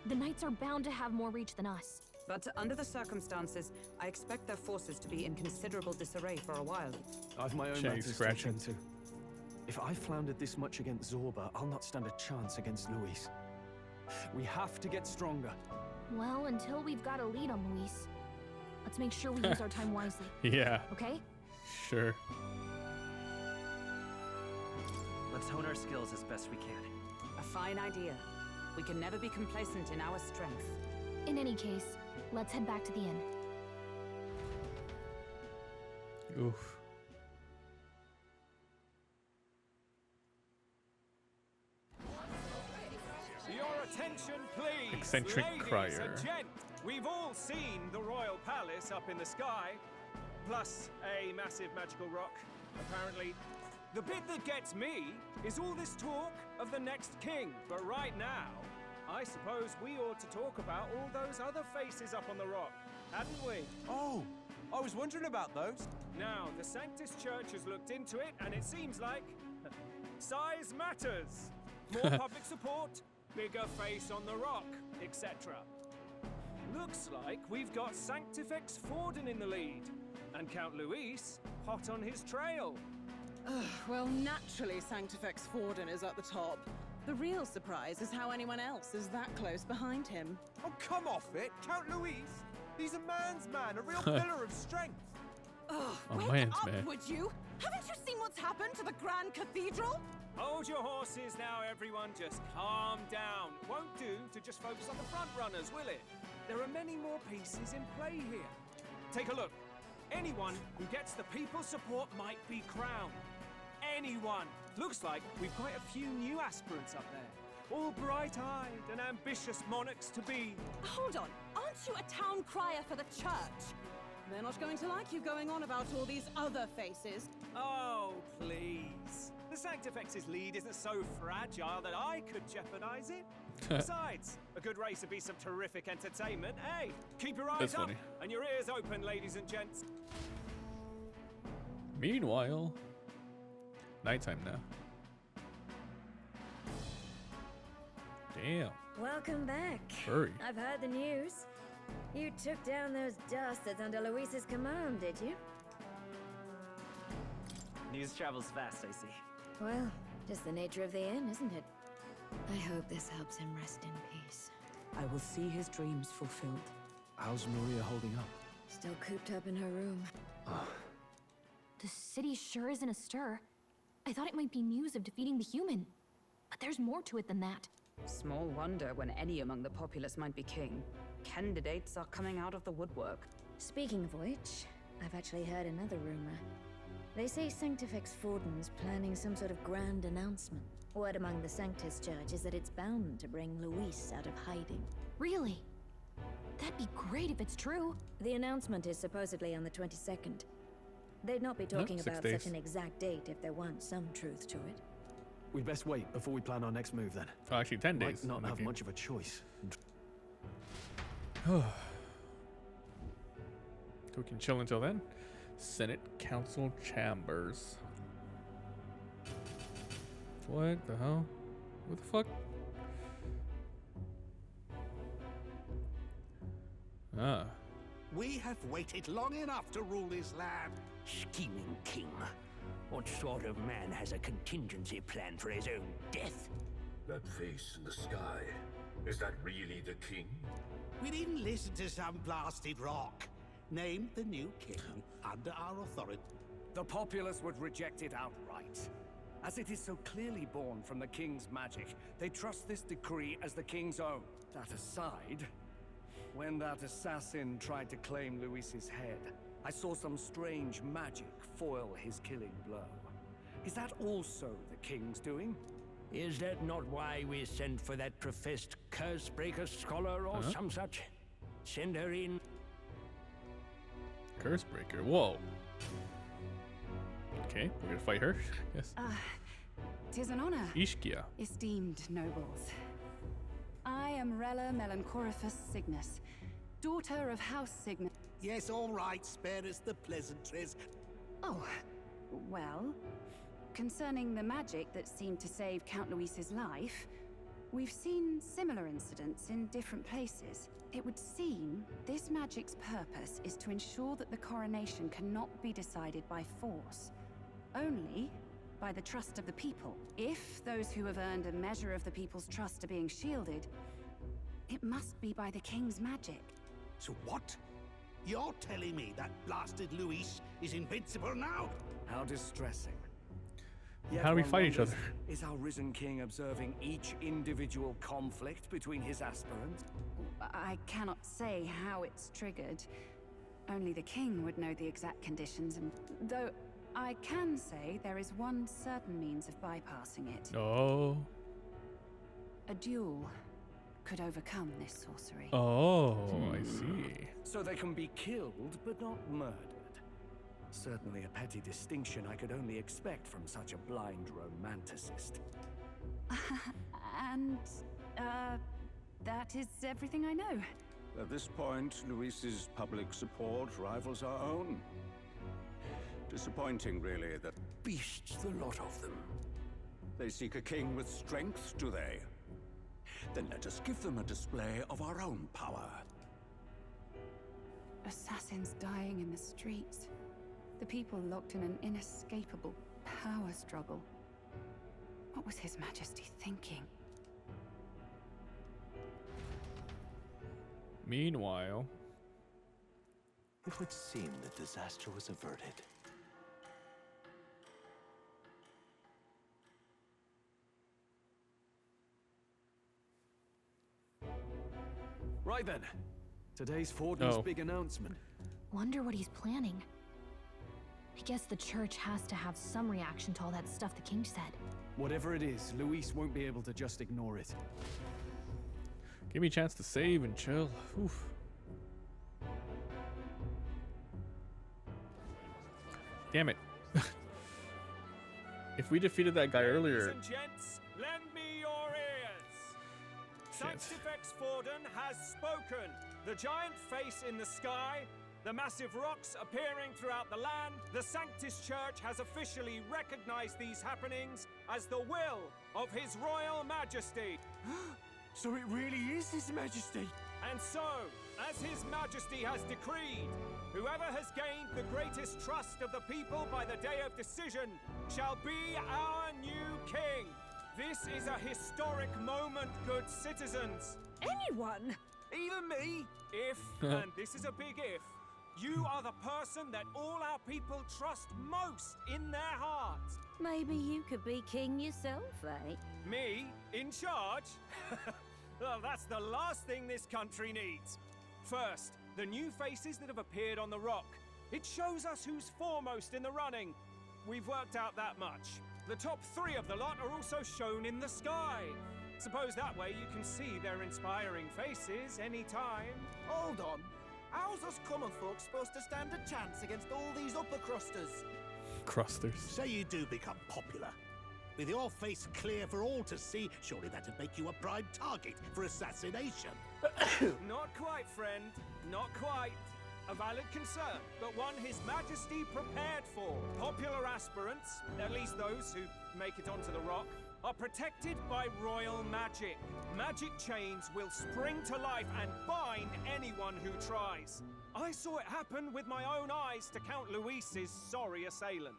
The knights are bound to have more reach than us. But under the circumstances, I expect their forces to be in considerable disarray for a while. I've my own Shaggy matters to scratching. attend to. If I floundered this much against Zorba, I'll not stand a chance against Luis. We have to get stronger. Well, until we've got a lead on Luis, let's make sure we use our time wisely, Yeah, okay? sure. Let's hone our skills as best we can. A fine idea. We can never be complacent in our strength. In any case, let's head back to the inn. Oof. Your attention, please. Eccentric Ladies crier. and gent, we've all seen the royal palace up in the sky, plus a massive magical rock, apparently. The bit that gets me is all this talk of the next king. But right now, I suppose we ought to talk about all those other faces up on the rock, hadn't we? Oh, I was wondering about those. Now, the Sanctus Church has looked into it, and it seems like size matters. More public support, bigger face on the rock, etc. Looks like we've got Sanctifex Forden in the lead, and Count Luis hot on his trail. Well, naturally, Sanctifex Forden is at the top. The real surprise is how anyone else is that close behind him. Oh, come off it, Count Luis. He's a man's man, a real pillar of strength. Ugh, A wake man's up, man. would you? Haven't you seen what's happened to the Grand Cathedral? Hold your horses now, everyone. Just calm down. Won't do to just focus on the front runners, will it? There are many more pieces in play here. Take a look. Anyone who gets the people's support might be crowned. Anyone. Looks like we've quite a few new aspirants up there. All bright-eyed and ambitious monarchs to be. Hold on, aren't you a town crier for the church? They're not going to like you going on about all these other faces. Oh, please. The Sanctifex's lead isn't so fragile that I could jeopardize it. Besides, a good race would be some terrific entertainment, eh? Keep your eyes That's up funny. and your ears open, ladies and gents. Meanwhile, nighttime now. Damn. Welcome back. Hurry. I've heard the news. You took down those dastards under Luis's command, did you? News travels fast, I see. Well, just the nature of the inn, isn't it? I hope this helps him rest in peace. I will see his dreams fulfilled. How's Maria holding up? Still cooped up in her room. The city sure isn't astir. I thought it might be news of defeating the human. But there's more to it than that. Small wonder when any among the populace might be king. Candidates are coming out of the woodwork. Speaking of which, I've actually heard another rumor. They say Sanctifex Forden's planning some sort of grand announcement. Word among the Sanctus Church is that it's bound to bring Luis out of hiding. Really? That'd be great if it's true. The announcement is supposedly on the 22nd. They'd not be talking 6 about days. such an exact date if there weren't some truth to it. We'd best wait before we plan our next move then. Oh, actually, 10 days. Might not in the have game. much of a choice. So we can chill until then. Senate Council Chambers. What the hell? What the fuck? Ah. We have waited long enough to rule this land. Scheming king. What sort of man has a contingency plan for his own death? That face in the sky, is that really the king? We didn't listen to some blasted rock. Name the new king under our authority. The populace would reject it outright. As it is so clearly born from the king's magic, they trust this decree as the king's own. That aside, when that assassin tried to claim Luis's head, I saw some strange magic foil his killing blow. Is that also the king's doing? Is that not why we sent for that professed curse-breaker scholar or some such? Send her in. Cursebreaker. Whoa. Okay, we're gonna fight her. Yes. 'Tis an honor, Ishkia. esteemed nobles. I am Rella Melanchorophus Cygnus, daughter of House Cygnus. Yes, all right, spare us the pleasantries. Oh, well, concerning the magic that seemed to save Count Luis's life, we've seen similar incidents in different places. It would seem this magic's purpose is to ensure that the coronation cannot be decided by force, only by the trust of the people. If those who have earned a measure of the people's trust are being shielded, it must be by the king's magic. So what? You're telling me that blasted Luis is invincible now? How distressing. How do we fight each other? Is our risen king observing each individual conflict between his aspirants? I cannot say how it's triggered. Only the king would know the exact conditions, and though I can say there is one certain means of bypassing it. Oh. A duel could overcome this sorcery. Oh, I see. So they can be killed, but not murdered. Certainly a petty distinction I could only expect from such a blind romanticist. And, that is everything I know. At this point, Luis's public support rivals our own. Disappointing, really, that Beasts, the lot of them. they seek a king with strength, do they? Then let us give them a display of our own power. Assassins dying in the streets. The people locked in an inescapable power struggle. What was His Majesty thinking? Meanwhile, it would seem that disaster was averted. Right then. Today's Forden's big announcement. Wonder what he's planning. I guess the church has to have some reaction to all that stuff the king said. Whatever it is, Luis won't be able to just ignore it. give me a chance to save and chill. Oof. Damn it. If we defeated that guy earlier. Ladies and gents, lend me your ears. Sanctifex Forden has spoken. The giant face in the sky, the massive rocks appearing throughout the land, the Sanctus Church has officially recognized these happenings as the will of His Royal Majesty. So it really is His Majesty. And so, as His Majesty has decreed, whoever has gained the greatest trust of the people by the day of decision shall be our new king. This is a historic moment, good citizens. Anyone? Even me? If, and this is a big if, you are the person that all our people trust most in their hearts. Maybe you could be king yourself, eh? Me? In charge? Well, that's the last thing this country needs. First, the new faces that have appeared on the rock. It shows us who's foremost in the running. We've worked out that much. The top 3 of the lot are also shown in the sky. Suppose that way you can see their inspiring faces anytime. Hold on. How's us common folk supposed to stand a chance against all these upper crusters? Crusters. Say you do become popular. With your face clear for all to see, surely that'd make you a prime target for assassination. Not quite, friend. Not quite. A valid concern, but one His Majesty prepared for. Popular aspirants, at least those who make it onto the rock, are protected by royal magic. Magic chains will spring to life and bind anyone who tries. I saw it happen with my own eyes to Count Luis's sorry assailant.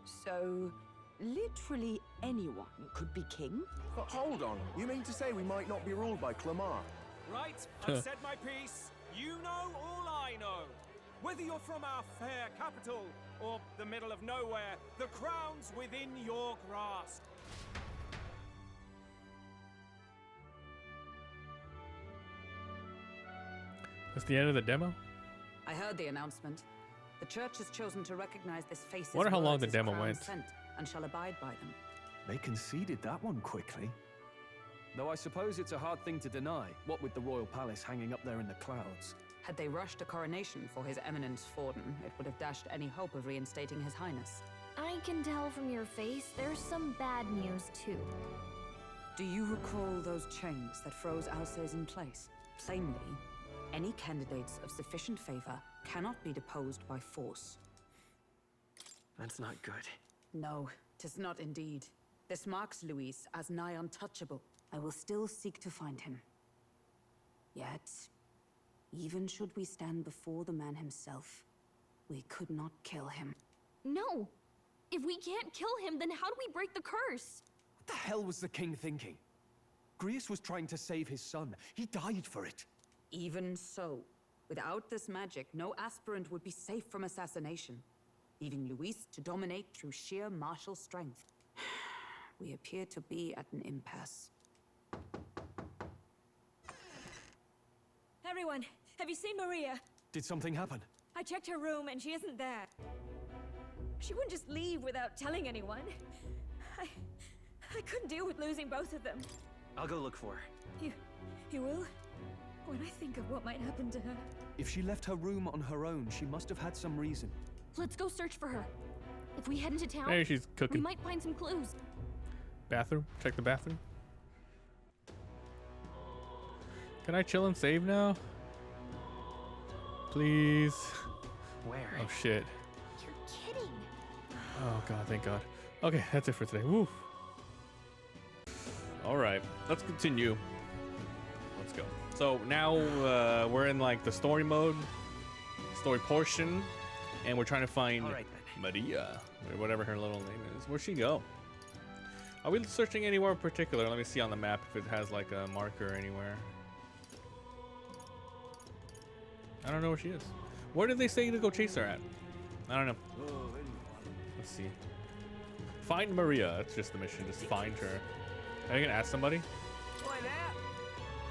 So, literally anyone could be king? But hold on, you mean to say we might not be ruled by Clamar? Right, I've said my piece. You know all I know. Whether you're from our fair capital or the middle of nowhere, the crown's within your grasp. That's the end of the demo? I heard the announcement. The church has chosen to recognize this face's Wonder how long words the as demo crown went. sent, and shall abide by them. They conceded that one quickly. Though I suppose it's a hard thing to deny, what with the royal palace hanging up there in the clouds. Had they rushed a coronation for His Eminence Forden, it would have dashed any hope of reinstating His Highness. I can tell from your face there's some bad news too. Do you recall those chains that froze Alsace in place? Plainly, any candidates of sufficient favor cannot be deposed by force. That's not good. No, 'tis not indeed. This marks Luis as nigh untouchable. I will still seek to find him. Yet, even should we stand before the man himself, we could not kill him. No! If we can't kill him, then how do we break the curse? What the hell was the king thinking? Grius was trying to save his son. He died for it. Even so, without this magic, no aspirant would be safe from assassination, leaving Luis to dominate through sheer martial strength. We appear to be at an impasse. Everyone, have you seen Maria? Did something happen? I checked her room and she isn't there. She wouldn't just leave without telling anyone. I couldn't deal with losing both of them. I'll go look for her. You will? When I think of what might happen to her. If she left her room on her own, she must have had some reason. Let's go search for her. If we head into town, Hey, she's cooking. we might find some clues. Bathroom? Check the bathroom. Can I chill and save now? Please. Where? Oh shit. You're kidding. Oh god, thank god. Okay, that's it for today. Woo. Alright, let's continue. Let's go. So now we're in like the story mode, story portion, and we're trying to find Maria, or whatever her little name is. Where'd she go? Are we searching anywhere in particular? Let me see on the map if it has like a marker anywhere. I don't know where she is. Where did they say to go chase her at? I don't know. Let's see. Find Maria. That's just the mission. Just find her. Are you gonna ask somebody?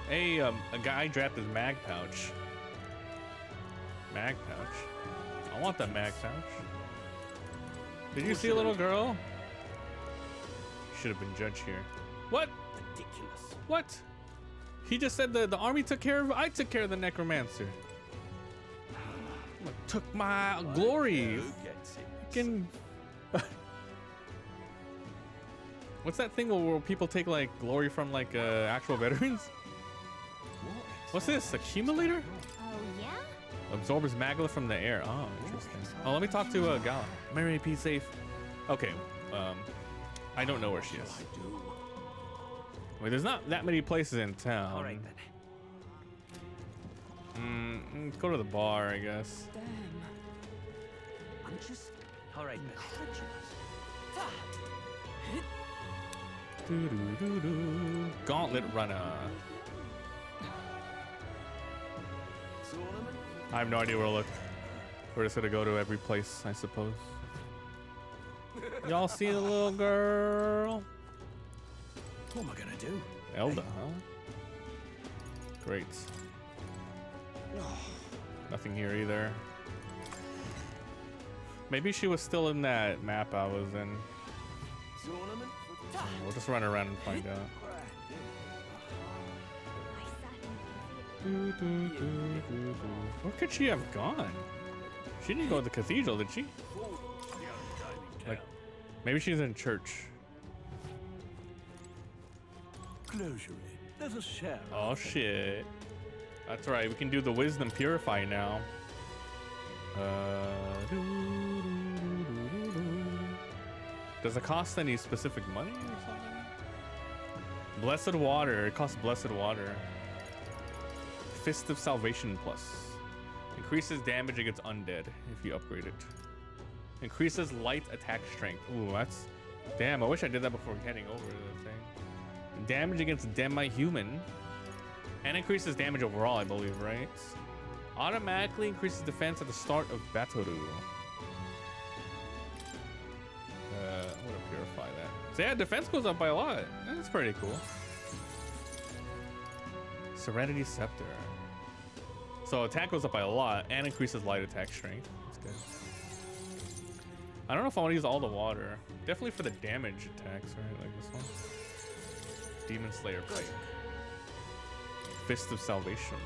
Hey, a guy dropped his mag pouch. Mag pouch? I want that mag pouch. Did you see a little girl? Should have been judged here. What? Ridiculous. What? He just said the army took care of. I took care of the necromancer. Took my glory. Fucking. What's that thing where people take like glory from like actual veterans? What's this? Accumulator? Oh yeah? Absorbs magla from the air. Oh, interesting. Oh, let me talk to Gal. Mary P. Safe. Okay. I don't know where she is. Wait, there's not that many places in town. All right then. Let's go to the bar, I guess. Damn. I'm just all right then. Gauntlet runner. I have no idea where to look. We're just gonna go to every place, I suppose. Y'all see the little girl? What am I gonna do? Elda, huh? Great. Nothing here either. Maybe she was still in that map I was in. We'll just run around and find out. Where could she have gone? She didn't go to the cathedral, did she? Like, maybe she's in church. Closure. Let us share. Oh shit. That's right, we can do the wisdom purify now. Does it cost any specific money or something? Blessed water, it costs blessed water. Fist of Salvation plus. Increases damage against undead if you upgrade it. Increases light attack strength. Ooh, Damn, I wish I did that before heading over to the thing. Damage against Demite human. And increases damage overall, I believe, right? Automatically increases defense at the start of battle. I'm gonna purify that. So yeah, defense goes up by a lot. That's pretty cool. Serenity Scepter. So attack goes up by a lot and increases light attack strength. That's good. I don't know if I want to use all the water. Definitely for the damage attacks, right? Like this one. Demon Slayer Pike. Fist of Salvation.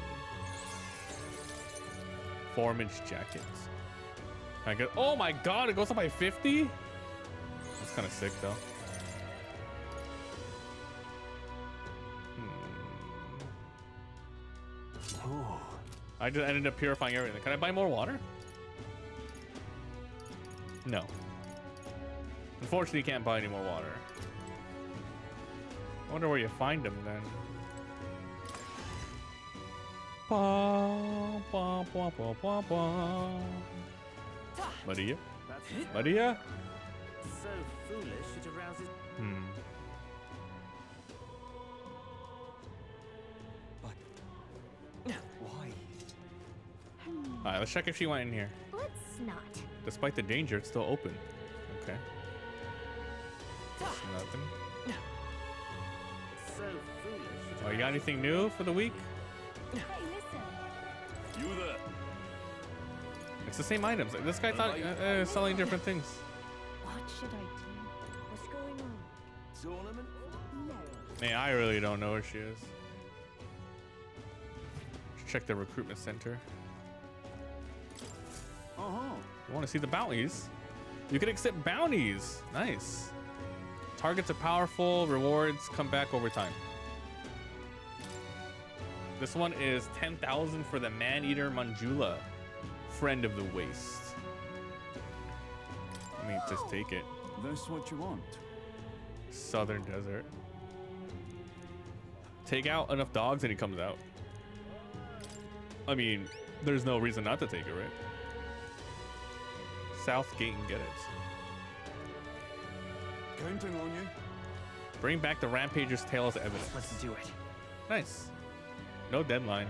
4-inch jacket. I get. Oh my god, it goes up by 50? That's kind of sick though. Oh. I just ended up purifying everything. Can I buy more water? No. Unfortunately, you can't buy any more water. I wonder where you find them then. Maria? Maria? So foolish it arouses. Why? Alright, let's check if she went in here. Let's not. Despite the danger, it's still open. Okay. That's nothing. So foolish. Oh, you got anything new for the week? Hey, listen. You there? It's the same items. This guy thought selling different things. What should I do? What's going on? Tournament? Man, I really don't know where she is. Let's check the recruitment center. You want to see the bounties? You can accept bounties. Nice. Targets are powerful. Rewards come back over time. This one is 10,000 for the Man-Eater Manjula, friend of the waste. Let me just take it. That's what you want. Southern Desert. Take out enough dogs and he comes out. I mean, there's no reason not to take it, right? South Gate and get it. Counting on you. Bring back the Rampager's tail as evidence. Let's do it. Nice. No deadline.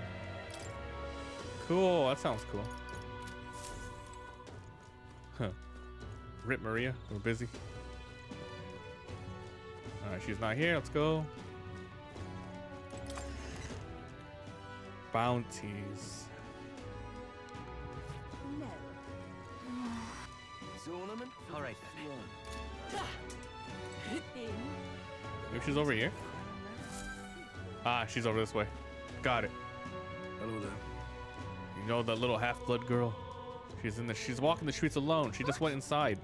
Cool, that sounds cool. Huh. Rip Maria, we're busy. Alright, she's not here, let's go. Bounties. Tournament? All right then. Maybe she's over here. Ah, she's over this way. Got it. Hello there. You know that little half-blood girl? She's walking the streets alone. She just went inside.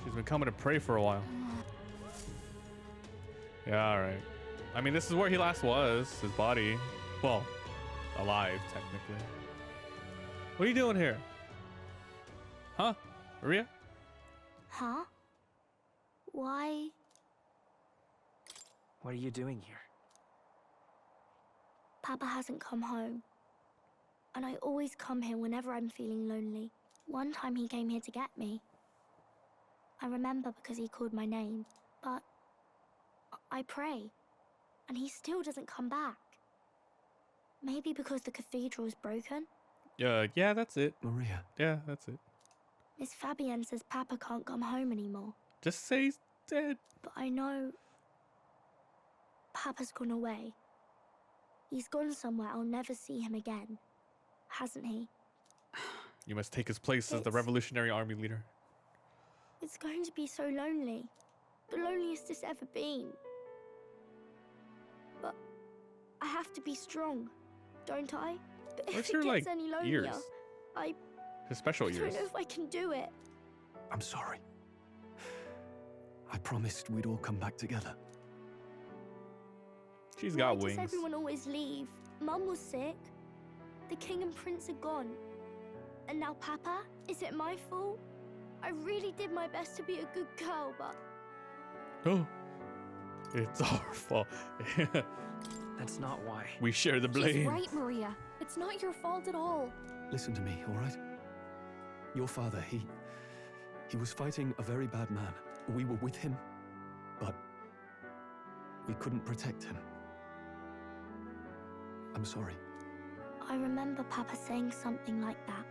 She's been coming to pray for a while. Yeah, all right. I mean, this is where he last was. His body. Well, alive, technically. What are you doing here? Huh? Maria? Huh? Why? What are you doing here? Papa hasn't come home. And I always come here whenever I'm feeling lonely. One time he came here to get me. I remember because he called my name, but I pray, and he still doesn't come back. Maybe because the cathedral's broken? Yeah, that's it. Maria. Yeah, that's it. Miss Fabienne says Papa can't come home anymore. Just say he's dead. But I know Papa's gone away. He's gone somewhere I'll never see him again. Hasn't he? You must take his place as the Revolutionary Army leader. It's going to be so lonely. The loneliest it's ever been. But I have to be strong, don't I? But if What's it your, gets like, any lonelier, ears? I His special don't ears. know if I can do it. I'm sorry. I promised we'd all come back together. She's got Why wings. does everyone always leave? Mum was sick. The king and prince are gone. And now Papa? Is it my fault? I really did my best to be a good girl, but... Oh, it's our fault. That's not why. We share the blame. She's right, Maria. It's not your fault at all. Listen to me, all right? Your father, he He was fighting a very bad man. We were with him, but we couldn't protect him. I'm sorry. I remember Papa saying something like that.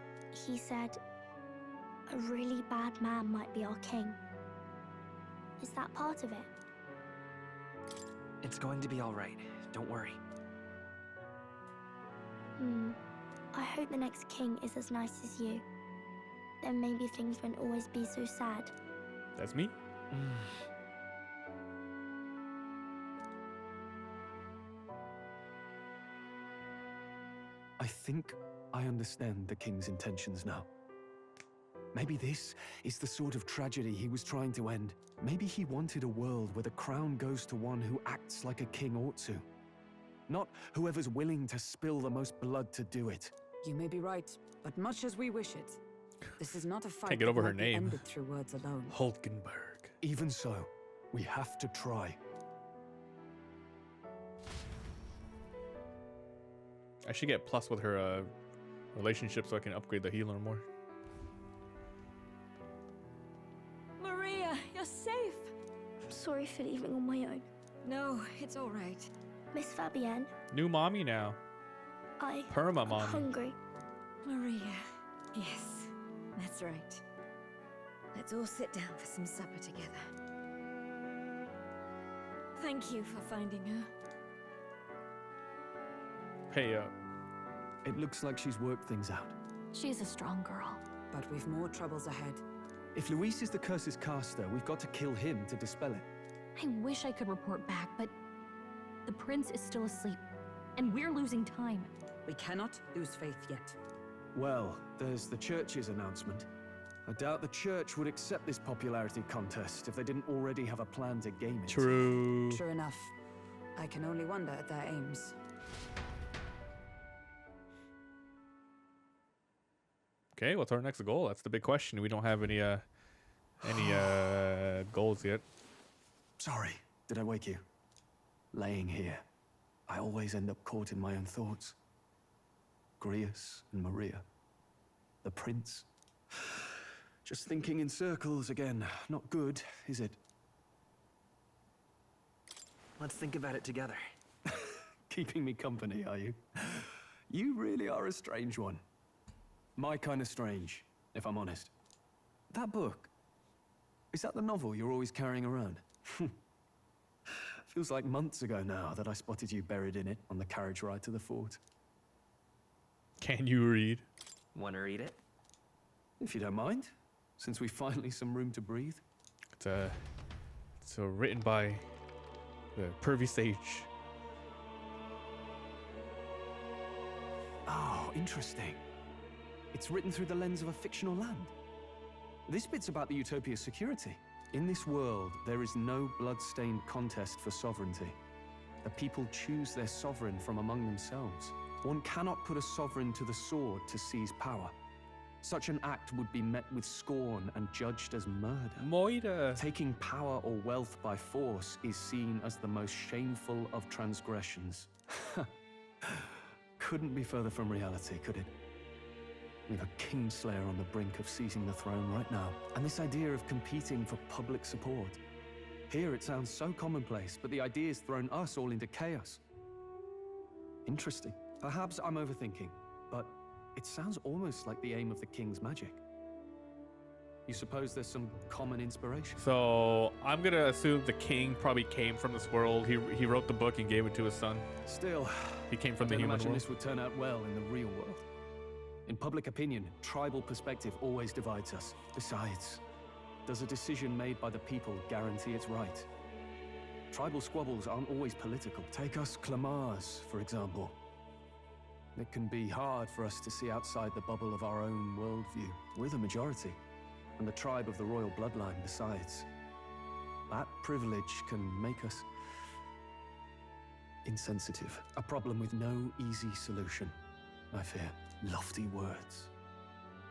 He said, a really bad man might be our king. Is that part of it? It's going to be all right. Don't worry. I hope the next king is as nice as you. Then maybe things won't always be so sad. That's me? I think I understand the king's intentions now. Maybe this is the sort of tragedy he was trying to end. Maybe he wanted a world where the crown goes to one who acts like a king ought to. Not whoever's willing to spill the most blood to do it. You may be right, but much as we wish it, this is not a fight Can't get over that her might be name. ended through words alone. Hulkenberg. Even so, we have to try. I should get plus with her relationship so I can upgrade the healer more. Maria, you're safe. I'm sorry for leaving on my own. No, it's all right. Miss Fabienne, New mommy now. Perma I'm mommy. hungry. Maria. Yes, that's right. Let's all sit down for some supper together. Thank you for finding her. Hey, it looks like she's worked things out. She's a strong girl. But we've more troubles ahead. If Luis is the curse's caster, we've got to kill him to dispel it. I wish I could report back, but the prince is still asleep, and we're losing time. We cannot lose faith yet. Well, there's the church's announcement. I doubt the church would accept this popularity contest if they didn't already have a plan to game it. True. True enough. I can only wonder at their aims. Okay, what's our next goal? That's the big question. We don't have any goals yet. Sorry, did I wake you? Laying here, I always end up caught in my own thoughts. Grius and Maria. The prince. Just thinking in circles again. Not good, is it? Let's think about it together. Keeping me company, are you? You really are a strange one. My kind of strange, if I'm honest. That book, is that the novel you're always carrying around? Feels like months ago now that I spotted you buried in it on the carriage ride to the fort. Can you read? Want to read it? If you don't mind, since we finally some room to breathe. It's written by the pervy sage. Oh, interesting. It's written through the lens of a fictional land. This bit's about the Utopia's security. In this world, there is no blood-stained contest for sovereignty. The people choose their sovereign from among themselves. One cannot put a sovereign to the sword to seize power. Such an act would be met with scorn and judged as murder. Moira. Taking power or wealth by force is seen as the most shameful of transgressions. Couldn't be further from reality, could it? We've a kingslayer on the brink of seizing the throne right now. And this idea of competing for public support. Here it sounds so commonplace, but the idea's thrown us all into chaos. Interesting. Perhaps I'm overthinking, but it sounds almost like the aim of the king's magic. You suppose there's some common inspiration? So I'm gonna assume the king probably came from this world. He wrote the book and gave it to his son. Still, he came from I the don't human imagine world. this would turn out well in the real world. In public opinion, tribal perspective always divides us. Besides, does a decision made by the people guarantee it's right? Tribal squabbles aren't always political. Take us Clamars, for example. It can be hard for us to see outside the bubble of our own worldview. We're the majority, and the tribe of the royal bloodline besides. That privilege can make us insensitive. A problem with no easy solution, I fear. Lofty words.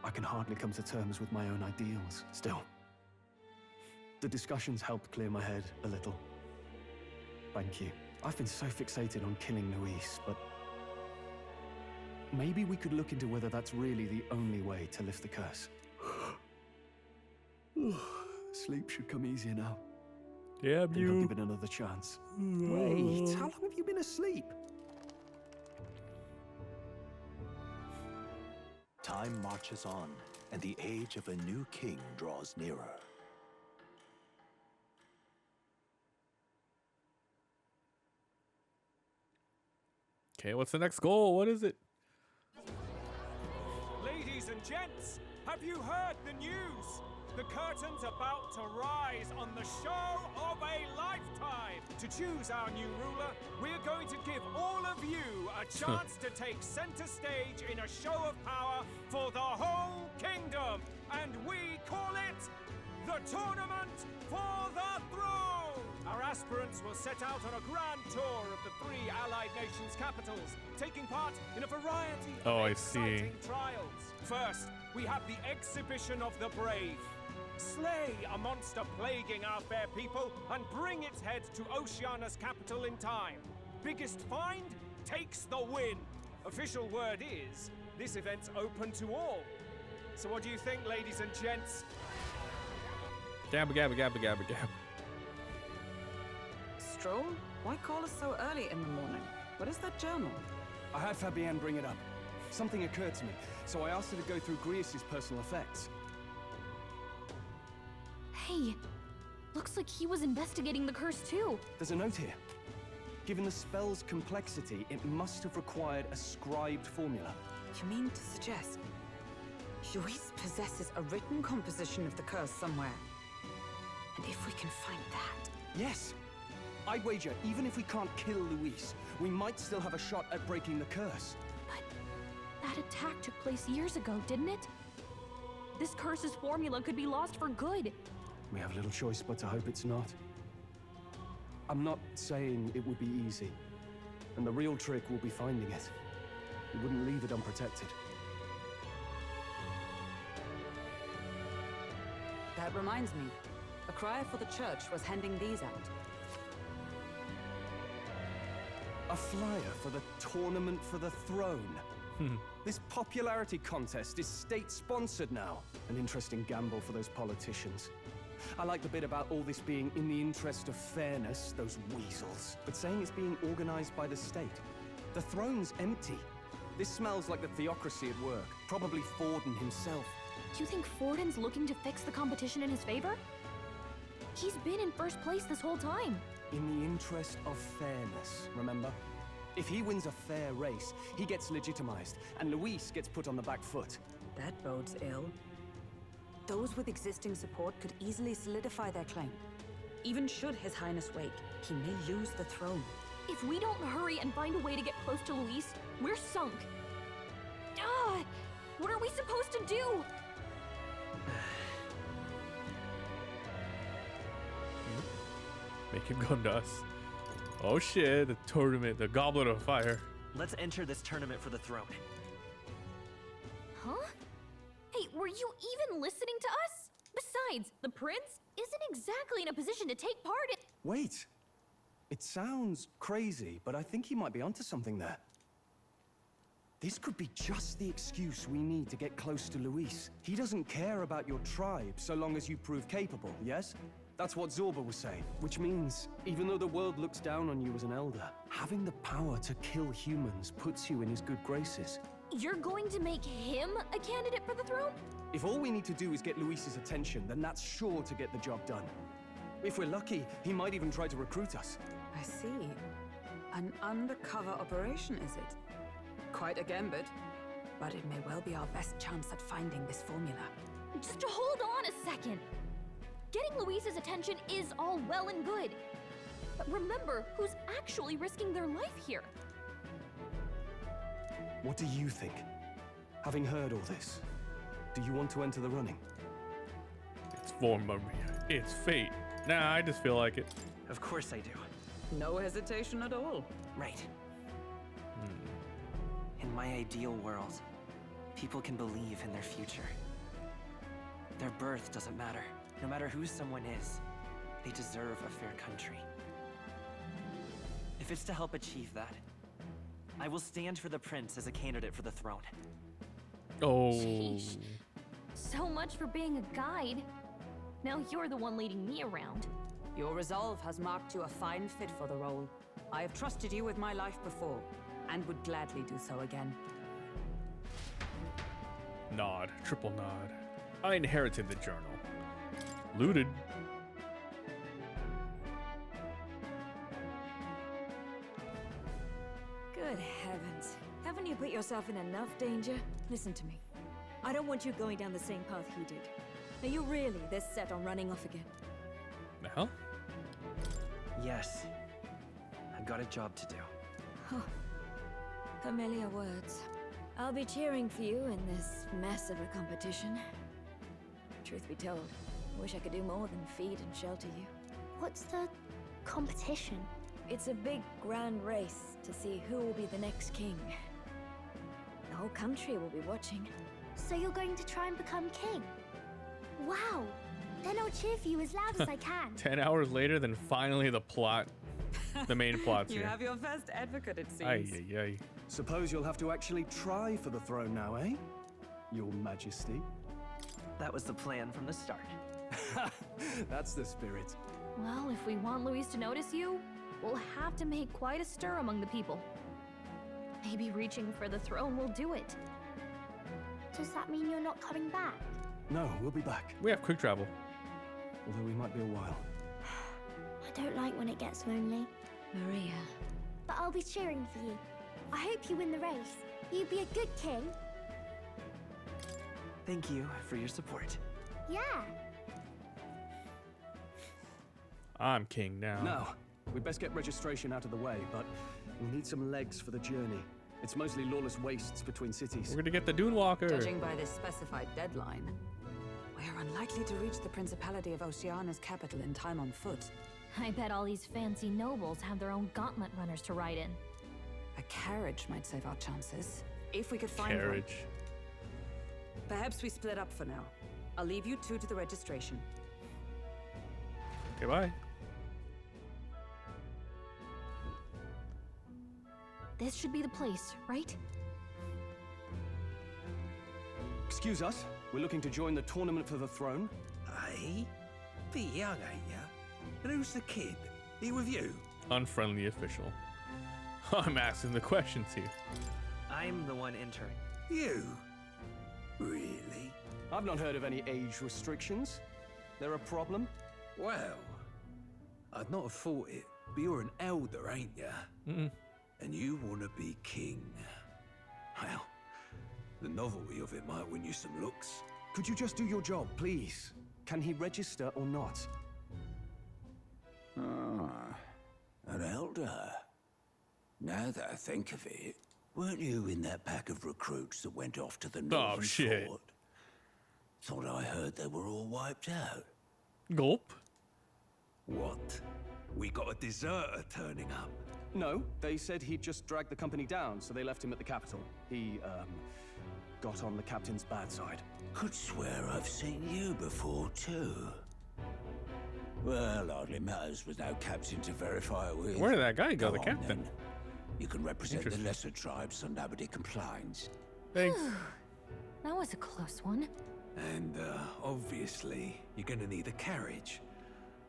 I can hardly come to terms with my own ideals. Still, the discussions helped clear my head a little. Thank you. I've been so fixated on killing Luis, but maybe we could look into whether that's really the only way to lift the curse. Sleep should come easier now. Yeah, I'll give it another chance. Wait, how long have you been asleep? Time marches on, and the age of a new king draws nearer. Okay, what's the next goal? What is it? Ladies and gents, have you heard the news? The curtain's about to rise on the show of a lifetime. To choose our new ruler, we're going to give all of you a chance to take center stage in a show of power for the whole kingdom. And we call it the Tournament for the Throne. Our aspirants will set out on a grand tour of the 3 allied nations' capitals, taking part in a variety of exciting trials. First, we have the Exhibition of the Brave. Slay a monster plaguing our fair people and bring its head to Oceania's capital in time. Biggest find takes the win. Official word is, this event's open to all. So what do you think, ladies and gents? Gabba, gabba, gabba, gabba, gabba. Stroll? Why call us so early in the morning? What is that journal? I had Fabienne bring it up. Something occurred to me, so I asked her to go through Grius' personal effects. Hey, looks like he was investigating the curse too. There's a note here. Given the spell's complexity, it must have required a scribed formula. You mean to suggest Luis possesses a written composition of the curse somewhere? And if we can find that... Yes! I'd wager, even if we can't kill Luis, we might still have a shot at breaking the curse. But that attack took place years ago, didn't it? This curse's formula could be lost for good. We have little choice but to hope it's not. I'm not saying it would be easy. And the real trick will be finding it. We wouldn't leave it unprotected. That reminds me. A crier for the church was handing these out. A flyer for the Tournament for the Throne. This popularity contest is state-sponsored now. An interesting gamble for those politicians. I like the bit about all this being in the interest of fairness, those weasels. But saying it's being organized by the state. The throne's empty. This smells like the theocracy at work. Probably Forden himself. You think Forden's looking to fix the competition in his favor? He's been in first place this whole time. In the interest of fairness, remember? If he wins a fair race, he gets legitimized, and Luis gets put on the back foot. That bodes ill. Those with existing support could easily solidify their claim. Even should His Highness wake, he may lose the throne. If we don't hurry and find a way to get close to Luis, we're sunk. What are we supposed to do? Make him come to us. Oh shit, the tournament, the Goblet of Fire. Let's enter this tournament for the throne. Huh? Hey, were you even listening to us? Besides, the prince isn't exactly in a position to take part in— Wait. It sounds crazy, but I think he might be onto something there. This could be just the excuse we need to get close to Luis. He doesn't care about your tribe so long as you prove capable, yes? That's what Zorba was saying. Which means, even though the world looks down on you as an elder, having the power to kill humans puts you in his good graces. You're going to make him a candidate for the throne? If all we need to do is get Luis's attention, then that's sure to get the job done. If we're lucky, he might even try to recruit us. I see. An undercover operation, is it? Quite a gambit. But it may well be our best chance at finding this formula. Just hold on a second. Getting Luis's attention is all well and good. But remember who's actually risking their life here. What do you think? Having heard all this, do you want to enter the running? It's for Maria. It's fate. Nah, I just feel like it. Of course I do. No hesitation at all. Right. In my ideal world, people can believe in their future. Their birth doesn't matter. No matter who someone is, they deserve a fair country. If it's to help achieve that, I will stand for the prince as a candidate for the throne. Oh. Sheesh. So much for being a guide. Now you're the one leading me around. Your resolve has marked you a fine fit for the role. I have trusted you with my life before, and would gladly do so again. Nod. Triple nod. I inherited the journal. Looted. Good heavens. Haven't you put yourself in enough danger? Listen to me. I don't want you going down the same path he did. Are you really this set on running off again? The hell? Yes. I've got a job to do. Oh, familiar words. I'll be cheering for you in this mess of a competition. Truth be told, I wish I could do more than feed and shelter you. What's the competition? It's a big, grand race to see who will be the next king. The whole country will be watching. So you're going to try and become king? Wow! Then I'll cheer for you as loud as I can. 10 hours later, then finally the plot. The main plot's You here. have your first advocate, it seems. Ay, ay, ay. Suppose you'll have to actually try for the throne now, eh? Your Majesty. That was the plan from the start. That's the spirit. Well, if we want Luis to notice you, we'll have to make quite a stir among the people. Maybe reaching for the throne will do it. Does that mean you're not coming back? No, we'll be back. We have quick travel. Although we might be a while. I don't like when it gets lonely. Maria. But I'll be cheering for you. I hope you win the race. You be a good king. Thank you for your support. Yeah. I'm king now. Now, we'd best get registration out of the way, but we'll need some legs for the journey. It's mostly lawless wastes between cities. We're gonna get the Dune Walker. Judging by this specified deadline, we are unlikely to reach the Principality of Oceana's capital in time on foot. I bet all these fancy nobles have their own gauntlet runners to ride in. A carriage might save our chances, if we could find Carriage. one. Perhaps we split up for now. I'll leave you two to the registration. Okay, bye. This should be the place, right? Excuse us, we're looking to join the tournament for the throne. Aye? Bit young, ain't ya? And who's the kid? He with you? Unfriendly official. I'm asking the questions here. I'm the one entering. You? Really? I've not heard of any age restrictions. They're a problem? Well, I'd not have thought it, but you're an elder, ain't ya? And you want to be king. Well, the novelty of it might win you some looks. Could you just do your job, please? Can he register or not? Ah, an elder. Now that I think of it, weren't you in that pack of recruits that went off to the northern shit. fort? Thought I heard they were all wiped out. Gulp. What? We got a deserter turning up. No, they said he'd just dragged the company down, so they left him at the capital. He, got on the captain's bad side. Could swear I've seen you before, too. Well, hardly matters with no captain to verify it with. Where did that guy go, the on, captain? then. You can represent the Interesting. lesser tribes so nobody complains. Thanks. That was a close one. And, obviously, you're gonna need a carriage.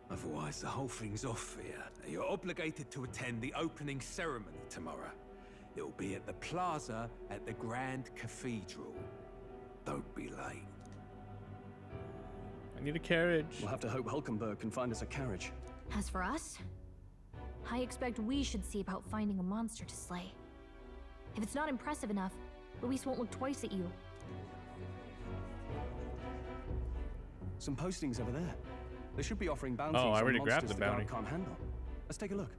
Otherwise, the whole thing's off for you. You're obligated to attend the opening ceremony tomorrow. It'll be at the plaza at the Grand Cathedral. Don't be late. I need a carriage. We'll have to hope Hulkenberg can find us a carriage. As for us, I expect we should see about finding a monster to slay. If it's not impressive enough, Luis won't look twice at you. Some postings over there. They should be offering bounties Oh, I on already grabbed monsters the bounty. guard can't handle. Let's take a look.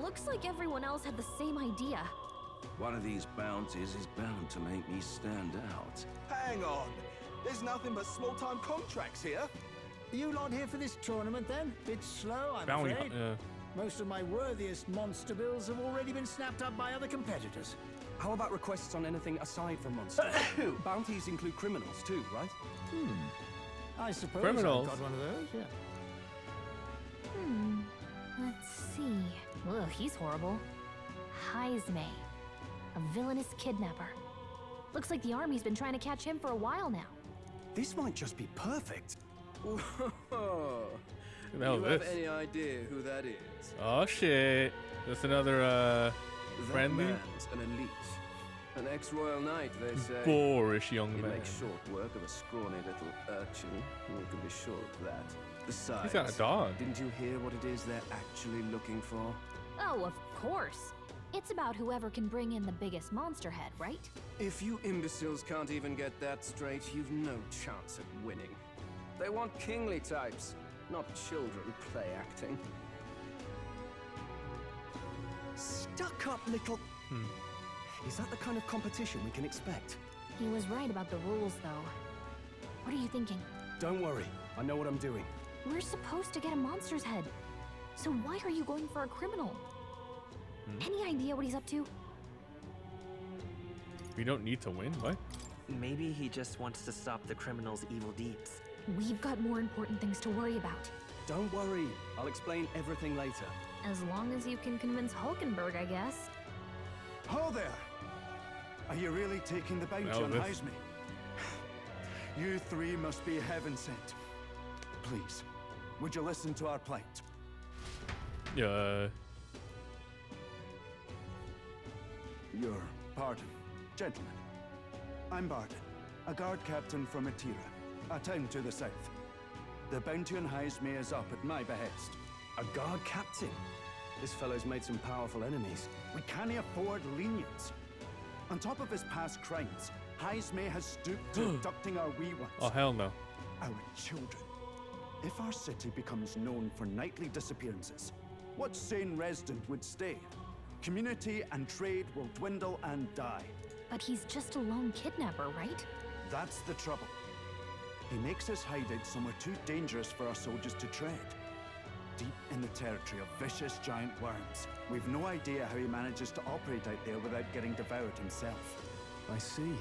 Looks like everyone else had the same idea. One of these bounties is bound to make me stand out. Hang on. There's nothing but small-time contracts here. Are you lot here for this tournament then? Bit slow, I'm Bounty, afraid. Most of my worthiest monster bills have already been snapped up by other competitors. How about requests on anything aside from monsters? Bounties include criminals too, right? I suppose Criminals. I've got one of those, yeah. Let's see. Ugh, he's horrible. Heisme. A villainous kidnapper. Looks like the army's been trying to catch him for a while now. This might just be perfect. Whoa. Who the hell you is have this? any idea who that is? Oh shit. That's another That friendly man's an elite. An ex-royal knight, they say. boorish young He man. makes short work of a scrawny little urchin. You can be sure of that. Besides, He's got a dog. Didn't you hear what it is they're actually looking for? Oh, of course. It's about whoever can bring in the biggest monster head, right? If you imbeciles can't even get that straight, you've no chance at winning. They want kingly types, not children play acting. Stuck up little... Is that the kind of competition we can expect? He was right about the rules, though. What are you thinking? Don't worry, I know what I'm doing. We're supposed to get a monster's head. So why are you going for a criminal? Any idea what he's up to? We don't need to win, what? Maybe he just wants to stop the criminal's evil deeds. We've got more important things to worry about. Don't worry, I'll explain everything later. As long as you can convince Hulkenberg, I guess. Ho there! Are you really taking the bounty Well, on this- Heisme? You three must be heaven sent. Please, would you listen to our plight? Yeah. Your pardon, gentlemen. I'm Barden, a guard captain from Atira, a town to the south. The bounty on Heisme is up at my behest. A guard captain? This fellow's made some powerful enemies. We can't afford lenience. On top of his past crimes, Heisme has stooped to abducting our wee ones. Oh, hell no. Our children. If our city becomes known for nightly disappearances, what sane resident would stay? Community and trade will dwindle and die. But he's just a lone kidnapper, right? That's the trouble. He makes his hideout somewhere too dangerous for our soldiers to tread. Deep in the territory of vicious giant worms. We've no idea how he manages to operate out there without getting devoured himself. I see.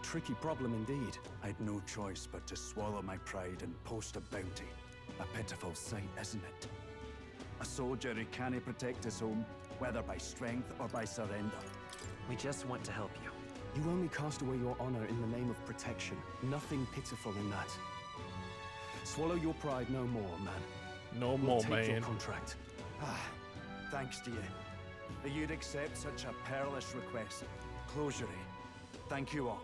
Tricky problem indeed. I'd no choice but to swallow my pride and post a bounty. A pitiful sight, isn't it? A soldier who can't protect his home, whether by strength or by surrender. We just want to help you. You only cast away your honor in the name of protection. Nothing pitiful in that. Swallow your pride no more, man. No We'll more, take your man. contract. Thanks to you. That you'd accept such a perilous request. Closure. Thank you all.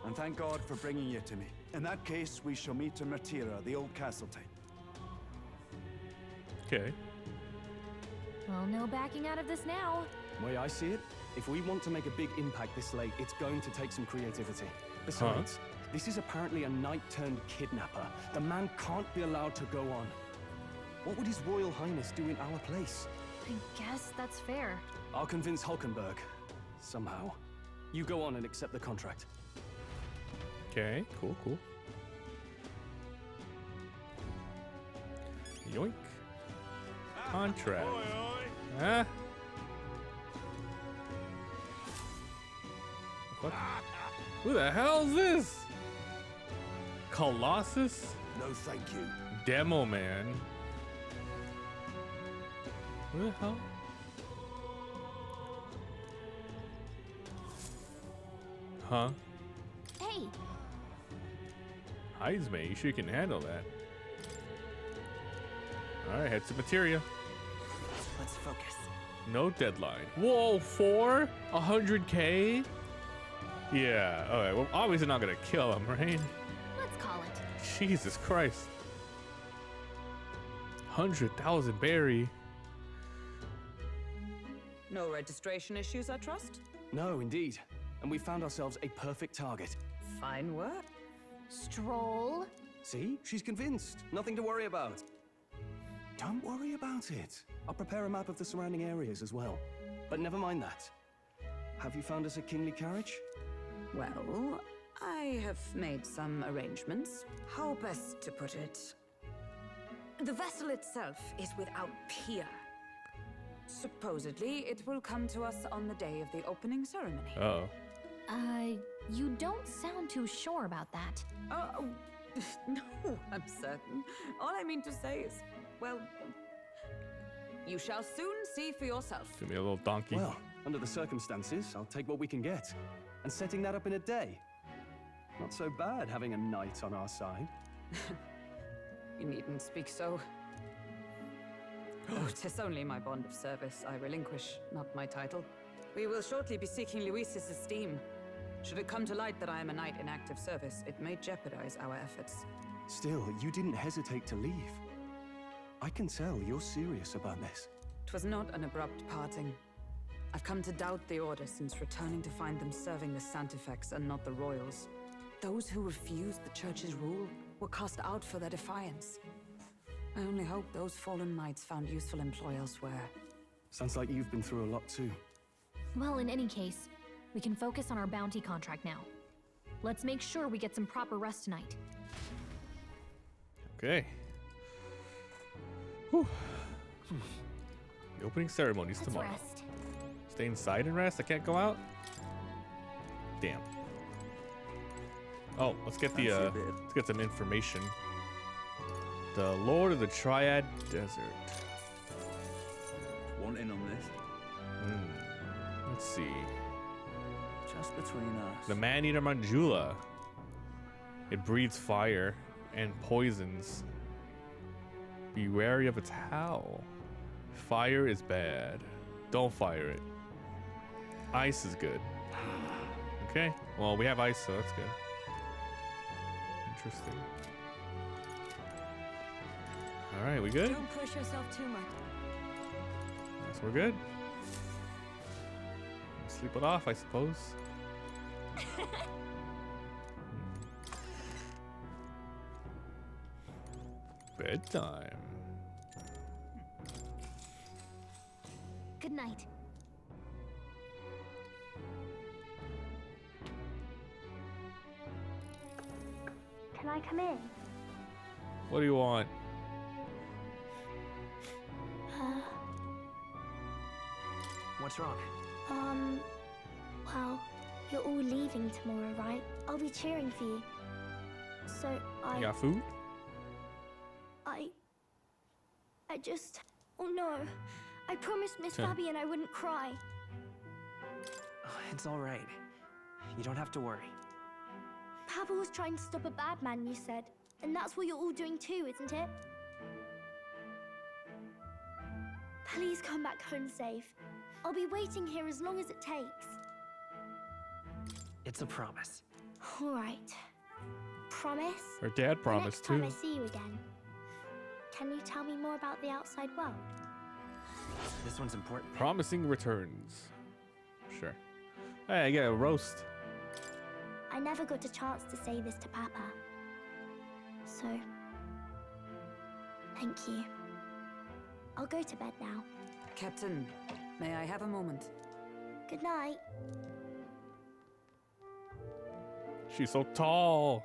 And thank God for bringing you to me. In that case, we shall meet in Matira, the old castle type. Okay. Well, no backing out of this now. Way I see it, if we want to make a big impact this late, it's going to take some creativity. Besides, this is apparently a knight-turned-kidnapper. The man can't be allowed to go on. What would His Royal Highness do in our place? I guess that's fair. I'll convince Hulkenberg. Somehow. You go on and accept the contract. Okay, cool, cool. Yoink. Contract. Huh? What? Who the hell is this? Colossus? No, thank you. Demo man. Who the hell? Huh? Hey! Heisme, you sure you can handle that. Alright, head to materia. Let's focus. No deadline. Whoa, 100K? Yeah, alright, well, obviously not gonna kill him, right? Let's call it. Jesus Christ. 100,000 berry. No registration issues, I trust? No, indeed. And we found ourselves a perfect target. Fine work. Stroll. See? She's convinced. Nothing to worry about. Don't worry about it. I'll prepare a map of the surrounding areas as well. But never mind that. Have you found us a kingly carriage? Well, I have made some arrangements. How best to put it? The vessel itself is without peer. Supposedly, it will come to us on the day of the opening ceremony. Uh-oh. You don't sound too sure about that. No, I'm certain. All I mean to say is, well, you shall soon see for yourself. Give me a little donkey. Well, Under the circumstances, I'll take what we can get. And setting that up in a day. Not so bad having a knight on our side. You needn't speak so. Oh, 'tis only my bond of service I relinquish, not my title. We will shortly be seeking Luis's esteem. Should it come to light that I am a knight in active service, it may jeopardize our efforts. Still, you didn't hesitate to leave. I can tell you're serious about this. 'Twas not an abrupt parting. I've come to doubt the Order since returning to find them serving the Santifex and not the Royals. Those who refused the Church's rule were cast out for their defiance. I only hope those fallen knights found useful employ elsewhere. Sounds like you've been through a lot too. Well, in any case, we can focus on our bounty contract now. Let's make sure we get some proper rest tonight. Okay. Whew. The opening ceremony's tomorrow. Rest. Stay inside and rest? I can't go out? Damn. Oh, let's get the let's get some information. The Lord of the Triad Desert. Want in on this? Let's see. Just between us. The man-eater Manjula. It breathes fire and poisons. Be wary of its howl. Fire is bad. Don't fire it. Ice is good. Okay. Well, we have ice, so that's good. Interesting. All right, we good? Don't push yourself too much. Guess we're good. Sleep it off, I suppose. Bedtime. Good night. Can I come in? What do you want? What's wrong? Well, you're all leaving tomorrow, right? I'll be cheering for you. So You got food? I just... Oh no. I promised Miss Fabian I wouldn't cry. It's all right. You don't have to worry. Papa was trying to stop a bad man, you said. And that's what you're all doing too, isn't it? Please come back home safe. I'll be waiting here as long as it takes. It's a promise. All right. Promise? Her dad promised The next too. time I see you again. Can you tell me more about the outside world? This one's important. Promising returns. Sure. Hey, I get a roast. I never got a chance to say this to Papa. So, thank you. I'll go to bed now. Captain, may I have a moment? Good night. She's so tall.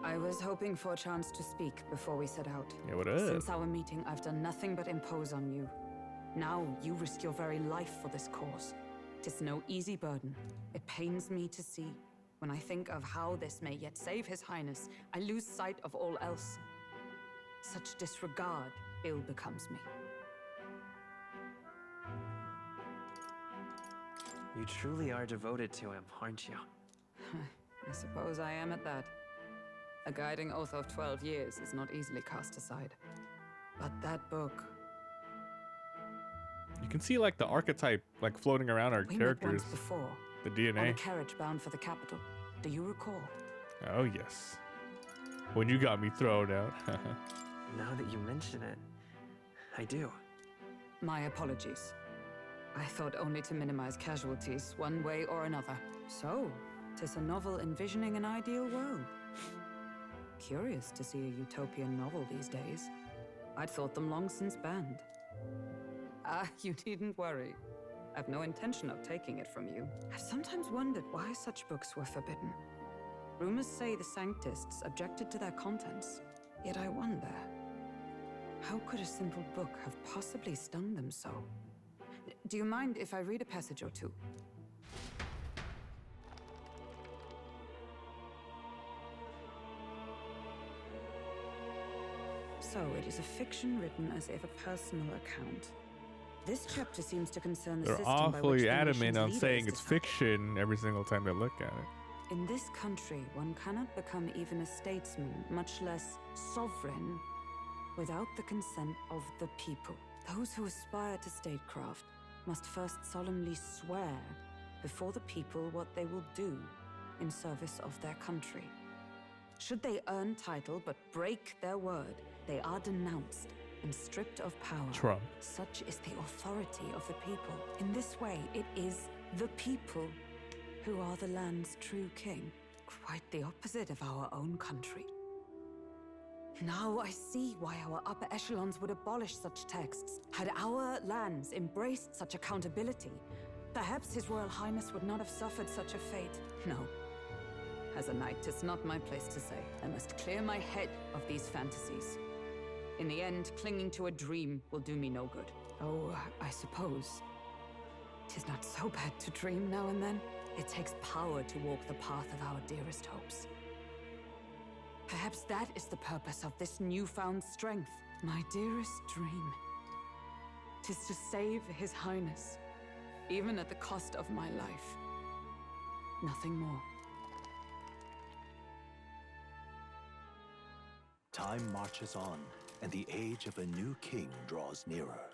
I was hoping for a chance to speak before we set out. Yeah, what up? Since our meeting, I've done nothing but impose on you. Now you risk your very life for this cause. 'Tis no easy burden. It pains me to see. When I think of how this may yet save His Highness, I lose sight of all else. Such disregard ill becomes me. You truly are devoted to him, aren't you? I suppose I am at that. A guiding oath of 12 years is not easily cast aside. But that book... You can see like the archetype like floating around our We met characters. once before, The on a DNA. carriage bound for the capital. Do you recall? Oh yes. When you got me thrown out. Now that you mention it, I do. My apologies. I thought only to minimize casualties, one way or another. So, 'tis a novel envisioning an ideal world. Curious to see a utopian novel these days. I'd thought them long since banned. Ah, you needn't worry. I've no intention of taking it from you. I've sometimes wondered why such books were forbidden. Rumors say the Sanctists objected to their contents. Yet I wonder, how could a simple book have possibly stung them so? Do you mind if I read a passage or two? So it is a fiction written as if a personal account. This chapter seems to concern the They're system by which awfully the adamant nation's on leader saying is it's decided. fiction every single time they look at it. In this country, one cannot become even a statesman, much less sovereign, without the consent of the people. Those who aspire to statecraft must first solemnly swear before the people what they will do in service of their country. Should they earn title but break their word, they are denounced and stripped of power. Trump. Such is the authority of the people. In this way, it is the people who are the land's true king. Quite the opposite of our own country. Now I see why our upper echelons would abolish such texts. Had our lands embraced such accountability, perhaps His Royal Highness would not have suffered such a fate. No. As a knight, it's not my place to say. I must clear my head of these fantasies. In the end, clinging to a dream will do me no good. Oh, I suppose 'tis not so bad to dream now and then. It takes power to walk the path of our dearest hopes. Perhaps that is the purpose of this newfound strength. My dearest dream 'tis to save His Highness, even at the cost of my life. Nothing more. Time marches on, and the age of a new king draws nearer.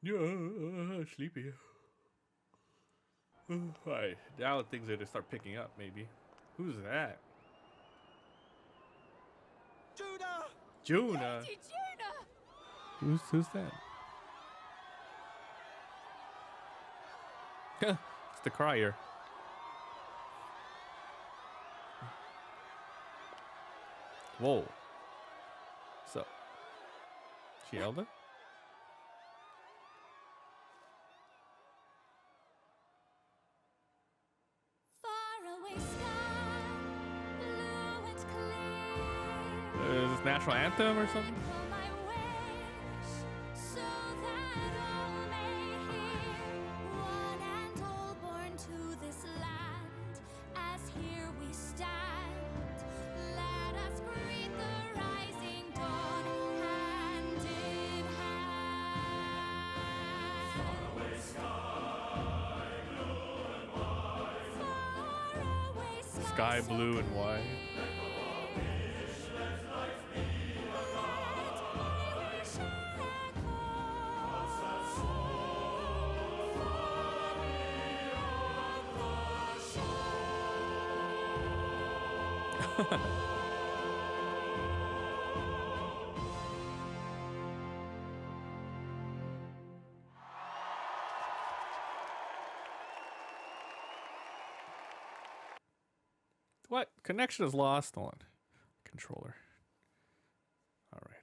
Yeah, sleepy. Alright, now things are gonna start picking up, maybe. Who's that? Juna! Juna? Lady Juna! Who's that? It's the crier. Whoa. So, she Elder? Is this national anthem or something? Sky blue and white. What? Connection is lost on controller. All right.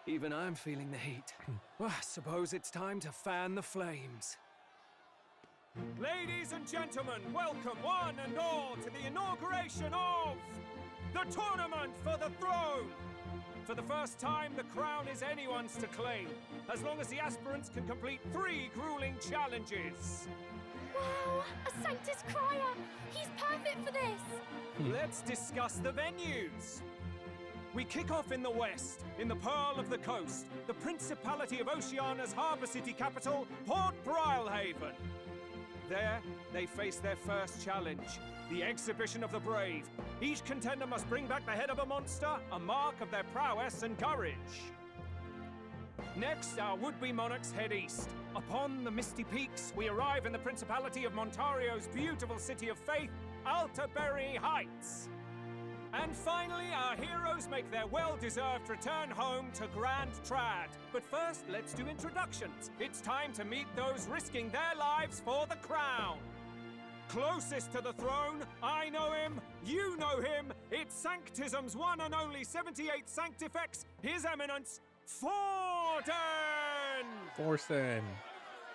Even I'm feeling the heat. Well, I suppose it's time to fan the flames. Ladies and gentlemen, welcome one and all to the inauguration of the Tournament for the Throne! For the first time, the crown is anyone's to claim, as long as the aspirants can complete 3 grueling challenges. Wow, a Sanctus Crier! He's perfect for this! Let's discuss the venues. We kick off in the west, in the Pearl of the Coast, the Principality of Oceania's harbour city capital, Port Brilehaven. There, they face their first challenge, the Exhibition of the Brave. Each contender must bring back the head of a monster, a mark of their prowess and courage. Next, our would-be monarchs head east. Upon the misty peaks, we arrive in the Principality of Montario's beautiful city of faith, Altaberry Heights. And finally, our heroes make their well-deserved return home to Grand Trad. But first, let's do introductions. It's time to meet those risking their lives for the crown. Closest to the throne, I know him, you know him. It's Sanctism's one and only 78th Sanctifex, His Eminence, Forden! Forsen.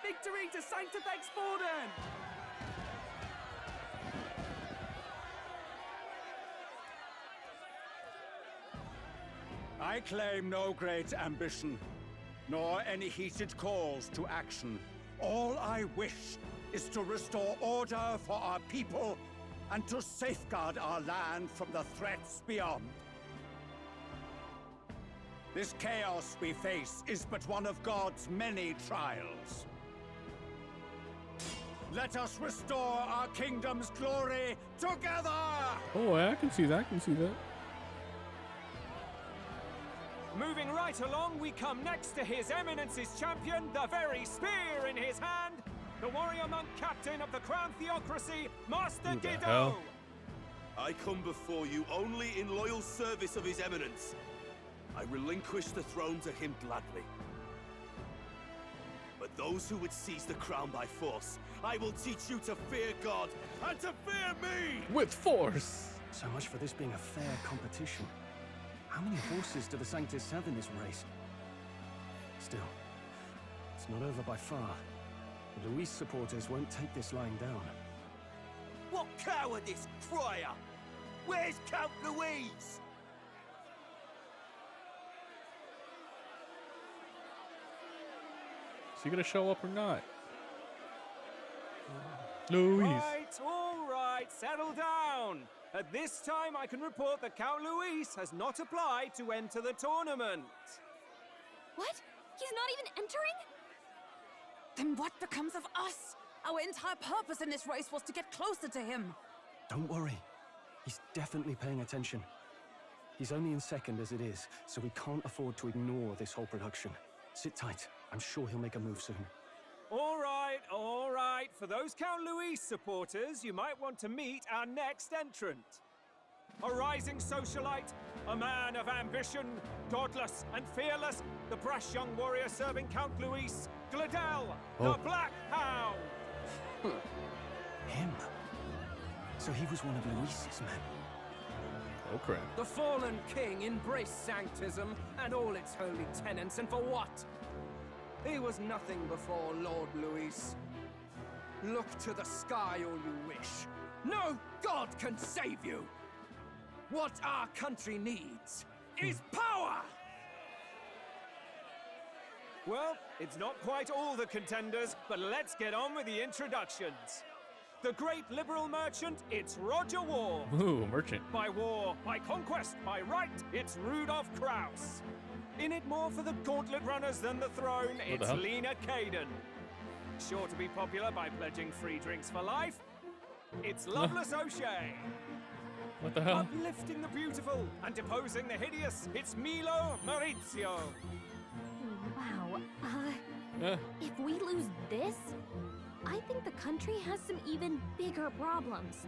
Victory to Sanctifex Forden! I claim no great ambition, nor any heated calls to action. All I wish is to restore order for our people and to safeguard our land from the threats beyond. This chaos we face is but one of God's many trials. Let us restore our kingdom's glory together! Oh, I can see that. I can see that. Moving right along, we come next to His Eminence's champion, the very spear in his hand, the warrior monk captain of the Crown Theocracy, Master Who the Giddo! hell? I come before you only in loyal service of His Eminence. I relinquish the throne to him gladly. But those who would seize the crown by force, I will teach you to fear God and to fear me! With force! So much for this being a fair competition. How many horses do the Sanctus have in this race? Still, it's not over by far. The Luis supporters won't take this lying down. What cowardice, crier! Where's Count Louise? Is he gonna show up or not? Louise. All right, settle down. At this time, I can report that Count Luis has not applied to enter the tournament. What? He's not even entering? Then what becomes of us? Our entire purpose in this race was to get closer to him. Don't worry. He's definitely paying attention. He's only in second as it is, so we can't afford to ignore this whole production. Sit tight. I'm sure he'll make a move soon. All right, all right. For those Count Luis supporters, you might want to meet our next entrant. A rising socialite, a man of ambition, godless and fearless, the brash young warrior serving Count Luis, Gladel, the Black Hound. Him? So he was one of Luis's men. Oh crap. The fallen king embraced sanctism and all its holy tenets, and for what? He was nothing before Lord Luis. Look to the sky all you wish. No god can save you! What our country needs is power! Well, it's not quite all the contenders, but let's get on with the introductions. The great liberal merchant, it's Roger War. Ooh, merchant. By war, by conquest, by right, it's Rudolph Kraus. In it more for the gauntlet runners than the throne, it's hell? Lena Caden. Sure to be popular by pledging free drinks for life, it's Loveless O'Shea. What the hell? Uplifting the beautiful and deposing the hideous, it's Milo Maurizio. Wow. Yeah. If we lose this, I think the country has some even bigger problems.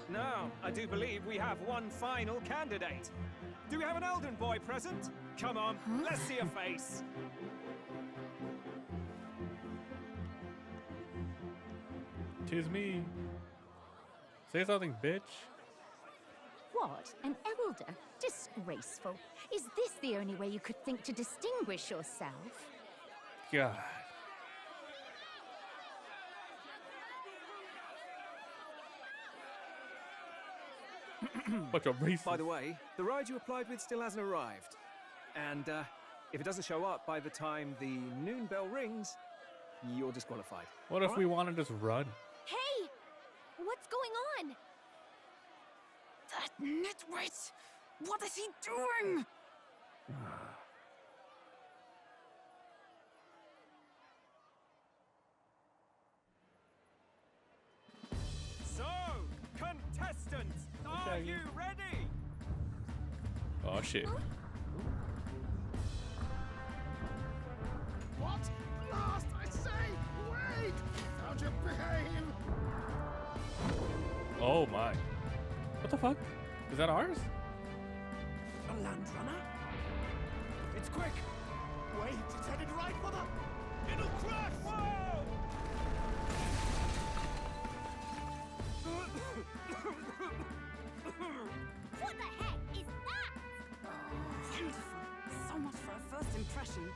Now, I do believe we have one final candidate. Do we have an Elden boy present? Come on, let's see a face. Tis me. Say something, bitch. What? An elder? Disgraceful. Is this the only way you could think to distinguish yourself? God. Bunch of racists. By the way, the ride you applied with still hasn't arrived. And if it doesn't show up by the time the noon bell rings, you're disqualified. What if All we right? want to just run? Hey! What's going on? That nitwit! What is he doing? So, contestants, are you ready? Oh shit. What? Last, I say! Wait! How'd you behave? Oh my. What the fuck? Is that ours? A land runner? It's quick! Wait, it's headed right for the... It'll crash! Whoa! What the heck is that? refreshing.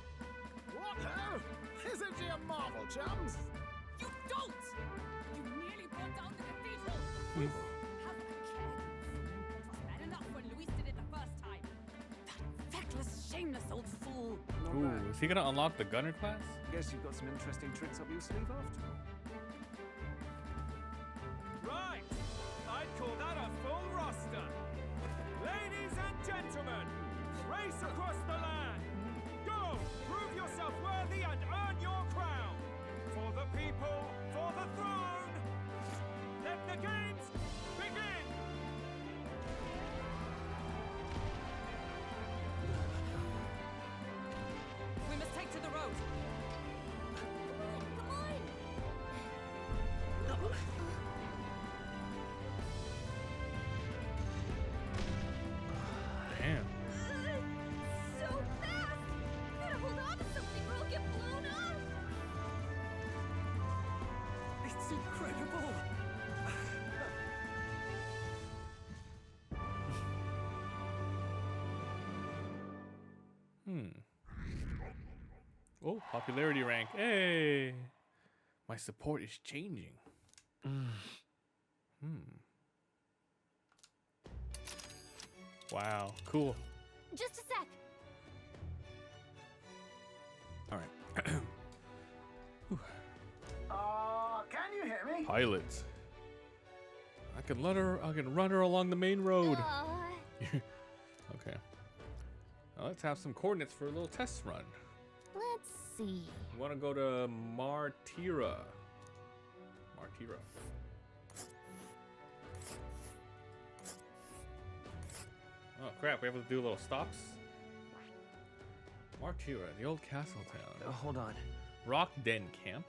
What ho? Isn't she a marvel, chums? You don't! You nearly brought down the cathedral! Hmm. Have a care. It was bad enough when Luis did it the first time. Feckless, shameless old fool. Ooh, is he gonna unlock the gunner class? Guess you've got some interesting tricks up your sleeve after all. Right! I'd call that a full roster. Ladies and gentlemen, race across the land. Go! Prove yourself worthy and earn your crown. For the people, for the throne. Let the games begin! We must take to the road. Come on! Damn. So fast! Gotta hold on to something or I'll get blown up! It's incredible! Oh, popularity rank. Hey! My support is changing. Wow, cool. Just a sec. All right. Can you hear me? Pilots. I can run her along the main road. Okay. Now let's have some coordinates for a little test run. Let's see. We want to go to Martira. Oh crap, we have to do little stops. Martira, the old castle town. Hold on. Rock Den Camp.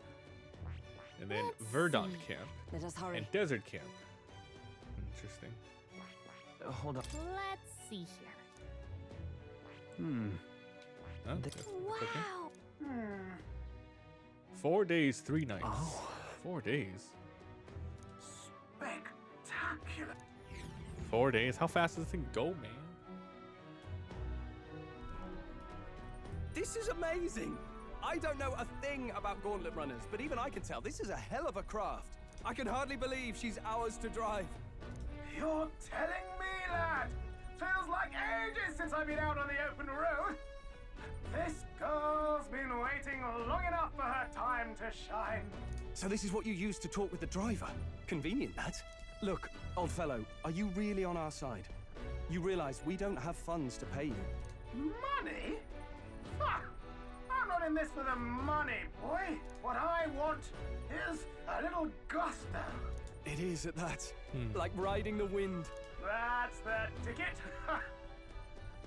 And then Verdant Camp. Let us hurry. And Desert Camp. Interesting. Hold on. Let's see here. Huh? That's okay. Wow! 4 days, 3 nights. Oh. 4 days. Spectacular. 4 days? How fast does this thing go, man? This is amazing! I don't know a thing about gauntlet runners, but even I can tell this is a hell of a craft. I can hardly believe she's ours to drive. You're telling me, lad? Feels like ages since I've been out on the open road. This girl's been waiting long enough for her time to shine. So this is what you use to talk with the driver? Convenient, that. Look, old fellow, are you really on our side? You realize we don't have funds to pay you. Money? Ha! I'm not in this for the money, boy. What I want is a little gusto. It is at that. Like riding the wind. That's the ticket.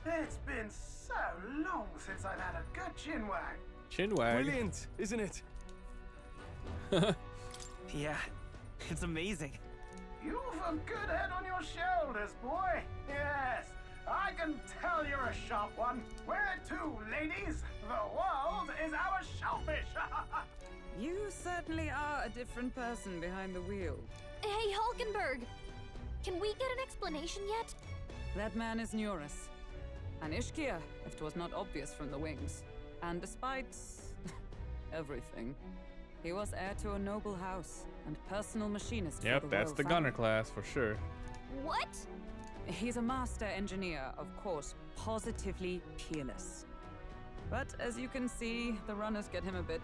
It's been so long since I've had a good chinwag. Chinwag? Brilliant, isn't it? Yeah, it's amazing. You've a good head on your shoulders, boy. Yes, I can tell you're a sharp one. Where to, ladies? The world is our shellfish. You certainly are a different person behind the wheel. Hey, Hulkenberg! Can we get an explanation yet? That man is Neurus. An Ishkia, if 'twas not obvious from the wings. And despite everything, he was heir to a noble house and personal machinist. Yep, for the that's royal the family. gunner class for sure. What? He's a master engineer, of course, positively peerless. But as you can see, the runners get him a bit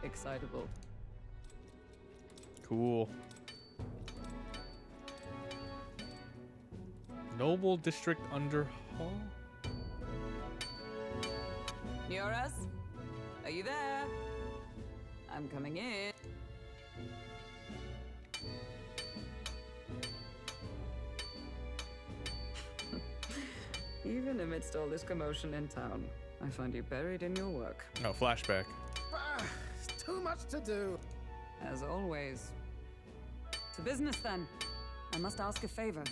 excitable. Cool. Noble District Underhaul? Neurus, are you there? I'm coming in. Even amidst all this commotion in town, I find you buried in your work. Oh, flashback. It's too much to do. As always. To business then. I must ask a favor.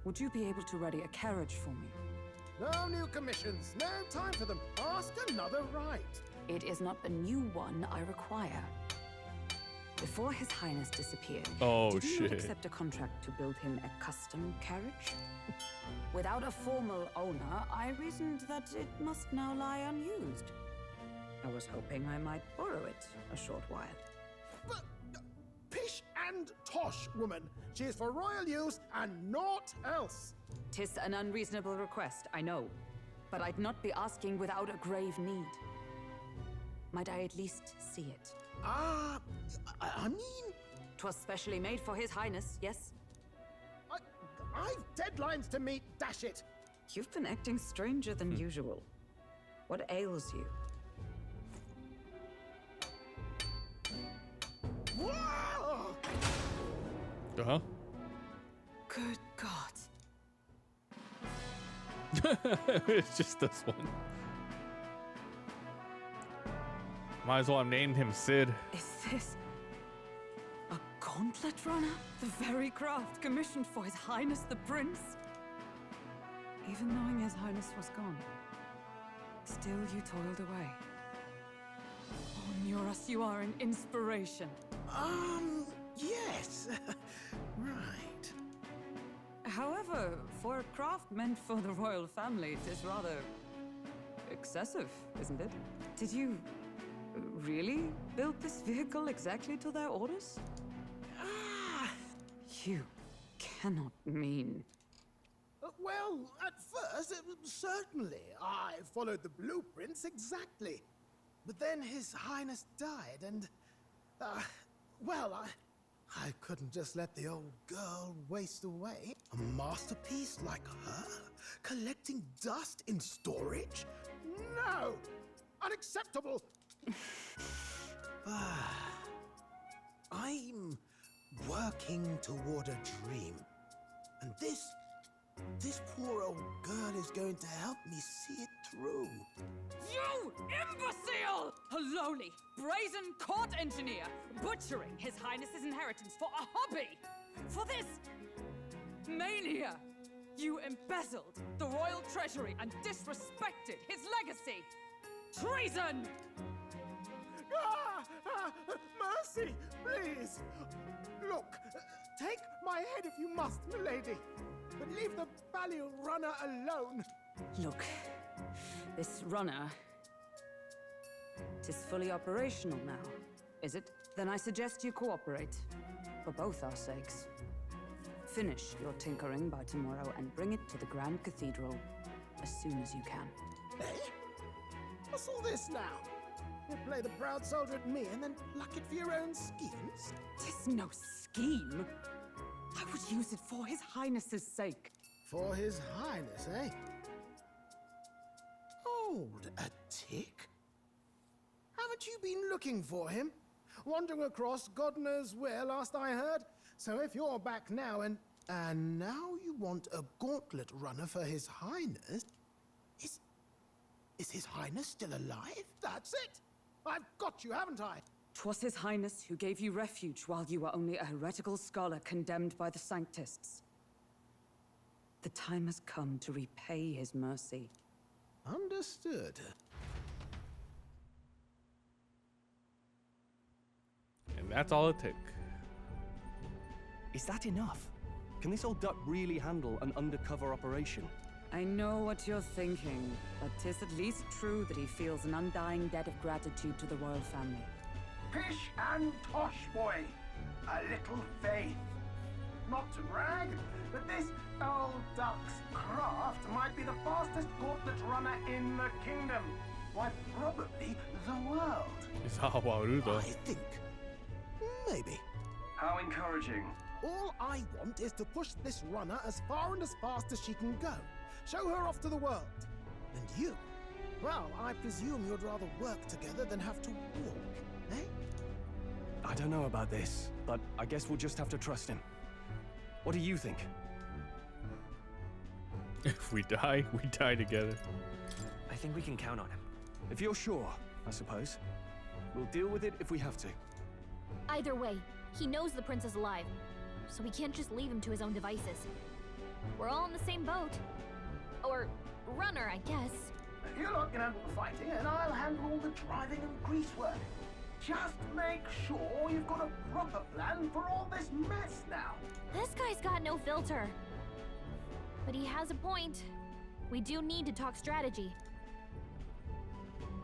Would you be able to ready a carriage for me? No new commissions. No time for them. Ask another right. It is not the new one I require. Before His Highness disappeared, Oh, did you not shit. accept a contract to build him a custom carriage? Without a formal owner, I reasoned that it must now lie unused. I was hoping I might borrow it a short while. But, pish and tosh, woman. She is for royal use and naught else. 'Tis an unreasonable request, I know. But I'd not be asking without a grave need. Might I at least see it? I mean... 'Twas specially made for His Highness, yes? I've deadlines to meet, dash it! You've been acting stranger than usual. What ails you? Whoa! Uh-huh. Good God. It's just this one. Might as well have named him Sid. Is this a gauntlet runner? The very craft commissioned for His Highness the Prince? Even knowing His Highness was gone, still you toiled away. Oh, Nuras, you are an inspiration. Yes. Right. However, for a craft meant for the royal family, it is rather excessive, isn't it? Did you really build this vehicle exactly to their orders? You cannot mean... Well, at first, certainly. I followed the blueprints exactly. But then His Highness died, and... well, I couldn't just let the old girl waste away. A masterpiece like her? Collecting dust in storage? No! Unacceptable! I'm working toward a dream. And this poor old girl is going to help me see it through. You imbecile! A lowly, brazen court engineer, butchering His Highness's inheritance for a hobby! For this mania! You embezzled the royal treasury and disrespected his legacy! Treason! Mercy, please! Look, take my head if you must, milady, but leave the Balliol runner alone. Look, this runner... 'tis fully operational now, is it? Then I suggest you cooperate, for both our sakes. Finish your tinkering by tomorrow and bring it to the Grand Cathedral as soon as you can. Eh? What's all this now? You play the proud soldier at me and then pluck it for your own schemes? 'Tis no scheme. I would use it for His Highness's sake. For His Highness, eh? Hold a tick. Haven't you been looking for him? Wandering across God knows where last I heard? So if you're back now and now you want a gauntlet runner for His Highness? Is His Highness still alive? That's it! I've got you, haven't I? 'Twas His Highness who gave you refuge while you were only a heretical scholar condemned by the Sanctists. The time has come to repay His mercy. Understood. And that's all it took. Is that enough? Can this old duck really handle an undercover operation? I know what you're thinking, but 'tis at least true that he feels an undying debt of gratitude to the royal family. Pish and tosh, boy. A little faith. Not to brag, but this old duck's craft might be the fastest gauntlet runner in the kingdom. Why, probably the world. It's how Warudo. I think. Maybe. How encouraging. All I want is to push this runner as far and as fast as she can go. Show her off to the world. And you? Well, I presume you'd rather work together than have to walk, eh? I don't know about this, but I guess we'll just have to trust him. What do you think? If we die, we die together. I think we can count on him. If you're sure, I suppose. We'll deal with it if we have to. Either way, he knows the prince is alive, so we can't just leave him to his own devices. We're all in the same boat. Or runner, I guess. You lot can handle the fighting, and I'll handle all the driving and grease work. Just make sure you've got a proper plan for all this mess now. This guy's got no filter. But he has a point. We do need to talk strategy.